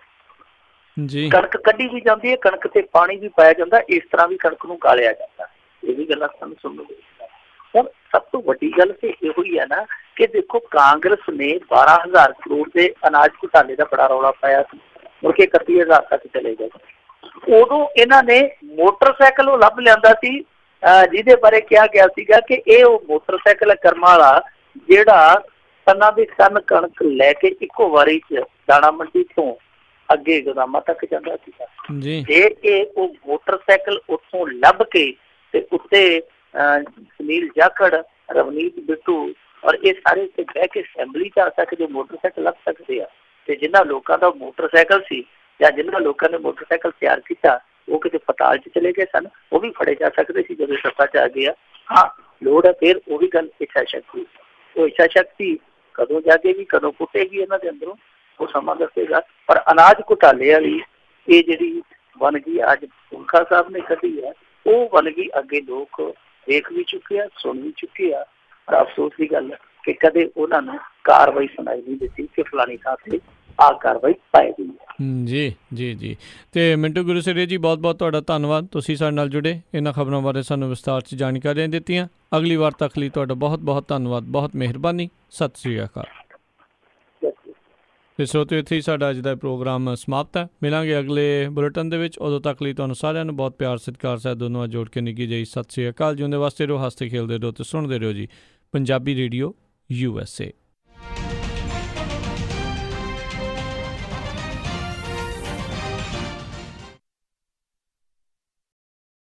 ਜੀ ਕਣਕ ਕੱਢੀ ਵੀ ਜਾਂਦੀ ਹੈ, ਕਣਕ ਤੇ ਪਾਣੀ ਵੀ ਪਾਇਆ ਜਾਂਦਾ, ਇਸ ਤਰ੍ਹਾਂ ਵੀ ਕਣਕ ਨੂੰ ਗਾਲਿਆ ਜਾਂਦਾ। ਇਹ ਵੀ ਗੱਲਾਂ ਸਾਨੂੰ ਸੁਣਨ ਨੂੰ ਮਿਲੀਆਂ। ਹੁਣ ਸਭ ਤੋਂ ਵੱਡੀ ਗੱਲ ਤੇ ਇਹੋ ਹੀ ਹੈ ਨਾ ਕਿ ਦੇਖੋ ਕਾਂਗਰਸ ਨੇ 12,000 ਕਰੋੜ ਦੇ ਅਨਾਜ ਘੁਟਾਲੇ ਦਾ ਬੜਾ ਰੌਲਾ ਪਾਇਆ ਸੀ, ਮੁੜ ਕੇ 31,000 ਤੱਕ ਚਲੇ ਗਏ। ਉਦੋਂ ਇਹਨਾਂ ਨੇ ਮੋਟਰਸਾਈਕਲ ਉਹ ਲੱਭ ਲਿਆਂਦਾ ਸੀ ਜਿਹਦੇ ਬਾਰੇ ਕਿਹਾ ਗਿਆ ਸੀਗਾ ਕਿ ਇਹ ਉਹ ਮੋਟਰਸਾਈਕਲ ਹੈ ਕਰਮਾਂ ਵਾਲਾ ਜਿਹੜਾ ਟਨਾਂ ਦੇ ਟਨ ਕਣਕ ਲੈ ਕੇ ਇੱਕੋ ਵਾਰੀ 'ਚ ਦਾਣਾ ਮੰਡੀ ਤੋਂ ਅੱਗੇ ਗੋਦਾਮਾਂ ਤੱਕ ਜਾਂਦਾ ਸੀਗਾ। ਜੇ ਇਹ ਉਹ ਮੋਟਰਸਾਈਕਲ ਉੱਥੋਂ ਲੱਭ ਕੇ ਤੇ ਉੱਤੇ ਸੁਨੀਲ ਜਾਖੜ, ਰਵਨੀਤ ਬਿੱਟੂ ਔਰ ਇਹ ਸਾਰੇ ਉੱਤੇ ਬਹਿ ਕੇ ਅਸੈਂਬਲੀ 'ਚ ਆ ਸਕਦੇ, ਮੋਟਰਸਾਈਕਲ ਲੱਭ ਸਕਦੇ ਆ। ਤੇ ਜਿਨ੍ਹਾਂ ਲੋਕਾਂ ਦਾ ਮੋਟਰਸਾਈਕਲ ਸੀ ਜਾਂ ਜਿਨ੍ਹਾਂ ਲੋਕਾਂ ਨੇ ਮੋਟਰਸਾਈਕਲ ਤਿਆਰ ਕੀਤਾ ਉਹ ਕਿਤੇ ਪਤਾਲ 'ਚ ਚਲੇ ਗਏ ਸਨ, ਉਹ ਵੀ ਫੜੇ ਜਾ ਸਕਦੇ ਸੀ ਜਦੋਂ ਸੱਤਾ 'ਚ ਆ ਗਿਆ। ਹਾਂ ਲੋੜ ਹੈ ਫਿਰ ਉਹ ਵੀ ਗੱਲ ਇੱਛਾ ਸ਼ਕਤੀ, ਉਹ ਇੱਛਾ ਸ਼ਕਤੀ ਕਦੋਂ ਜਾਗੇਗੀ, ਕਦੋਂ ਪੁੱਟੇਗੀ ਇਹਨਾਂ ਦੇ ਅੰਦਰੋਂ, ਉਹ ਸਮਾਂ ਦੱਸੇਗਾ। ਪਰ ਅਨਾਜ ਘੁਟਾਲੇ ਵਾਲੀ ਇਹ ਜਿਹੜੀ ਵੰਨਗੀ ਅੱਜ ਪੁਰਖਾ ਸਾਹਿਬ ਨੇ ਕੱਢੀ ਹੈ, ਉਹ ਵੰਨਗੀ ਅੱਗੇ ਲੋਕ ਦੇਖ ਵੀ ਚੁੱਕੇ ਆ, ਸੁਣ ਵੀ ਚੁੱਕੇ ਆ। ਪਰ ਅਫਸੋਸ ਦੀ ਗੱਲ ਹੈ ਕਿ ਕਦੇ ਉਹਨਾਂ ਨੂੰ ਕਾਰਵਾਈ ਸੁਣਾਈ ਨਹੀਂ ਦਿੱਤੀ ਕਿ ਫਲਾਣੀ ਥਾਂ ਤੇ ਆਹ ਕਾਰਵਾਈ ਪਾਈ ਗਈ ਹੈ। ਜੀ ਜੀ ਜੀ। ਅਤੇ ਮਿੰਟੂ ਗੁਰਸੇਰੀਆ ਜੀ ਬਹੁਤ ਬਹੁਤ ਤੁਹਾਡਾ ਧੰਨਵਾਦ, ਤੁਸੀਂ ਸਾਡੇ ਨਾਲ ਜੁੜੇ, ਇਹਨਾਂ ਖਬਰਾਂ ਬਾਰੇ ਸਾਨੂੰ ਵਿਸਤਾਰ 'ਚ ਜਾਣਕਾਰੀਆਂ ਦਿੱਤੀਆਂ। ਅਗਲੀ ਵਾਰ ਤੱਕ ਲਈ ਤੁਹਾਡਾ ਬਹੁਤ ਬਹੁਤ ਧੰਨਵਾਦ, ਬਹੁਤ ਮਿਹਰਬਾਨੀ। ਸਤਿ ਸ਼੍ਰੀ ਅਕਾਲ। ਅਤੇ ਸਰੋਤਿਓ ਇੱਥੇ ਹੀ ਸਾਡਾ ਅੱਜ ਦਾ ਪ੍ਰੋਗਰਾਮ ਸਮਾਪਤ ਹੈ। ਮਿਲਾਂਗੇ ਅਗਲੇ ਬੁਲੇਟਿਨ ਦੇ ਵਿੱਚ। ਉਦੋਂ ਤੱਕ ਲਈ ਤੁਹਾਨੂੰ ਸਾਰਿਆਂ ਨੂੰ ਬਹੁਤ ਪਿਆਰ ਸਤਿਕਾਰ ਸਾਹਿਬ ਦੋਨੋਂ ਜੋੜ ਕੇ ਨਿੱਘੀ ਜਿਹੀ ਸਤਿ ਸ਼੍ਰੀ ਅਕਾਲ। ਜਿਉਂਦੇ ਵਾਸਤੇ ਰਹੋ, ਹੱਸਦੇ ਖੇਲਦੇ ਰਹੋ ਅਤੇ ਸੁਣਦੇ ਰਹੋ ਜੀ ਪੰਜਾਬੀ ਰੇਡੀਓ USA।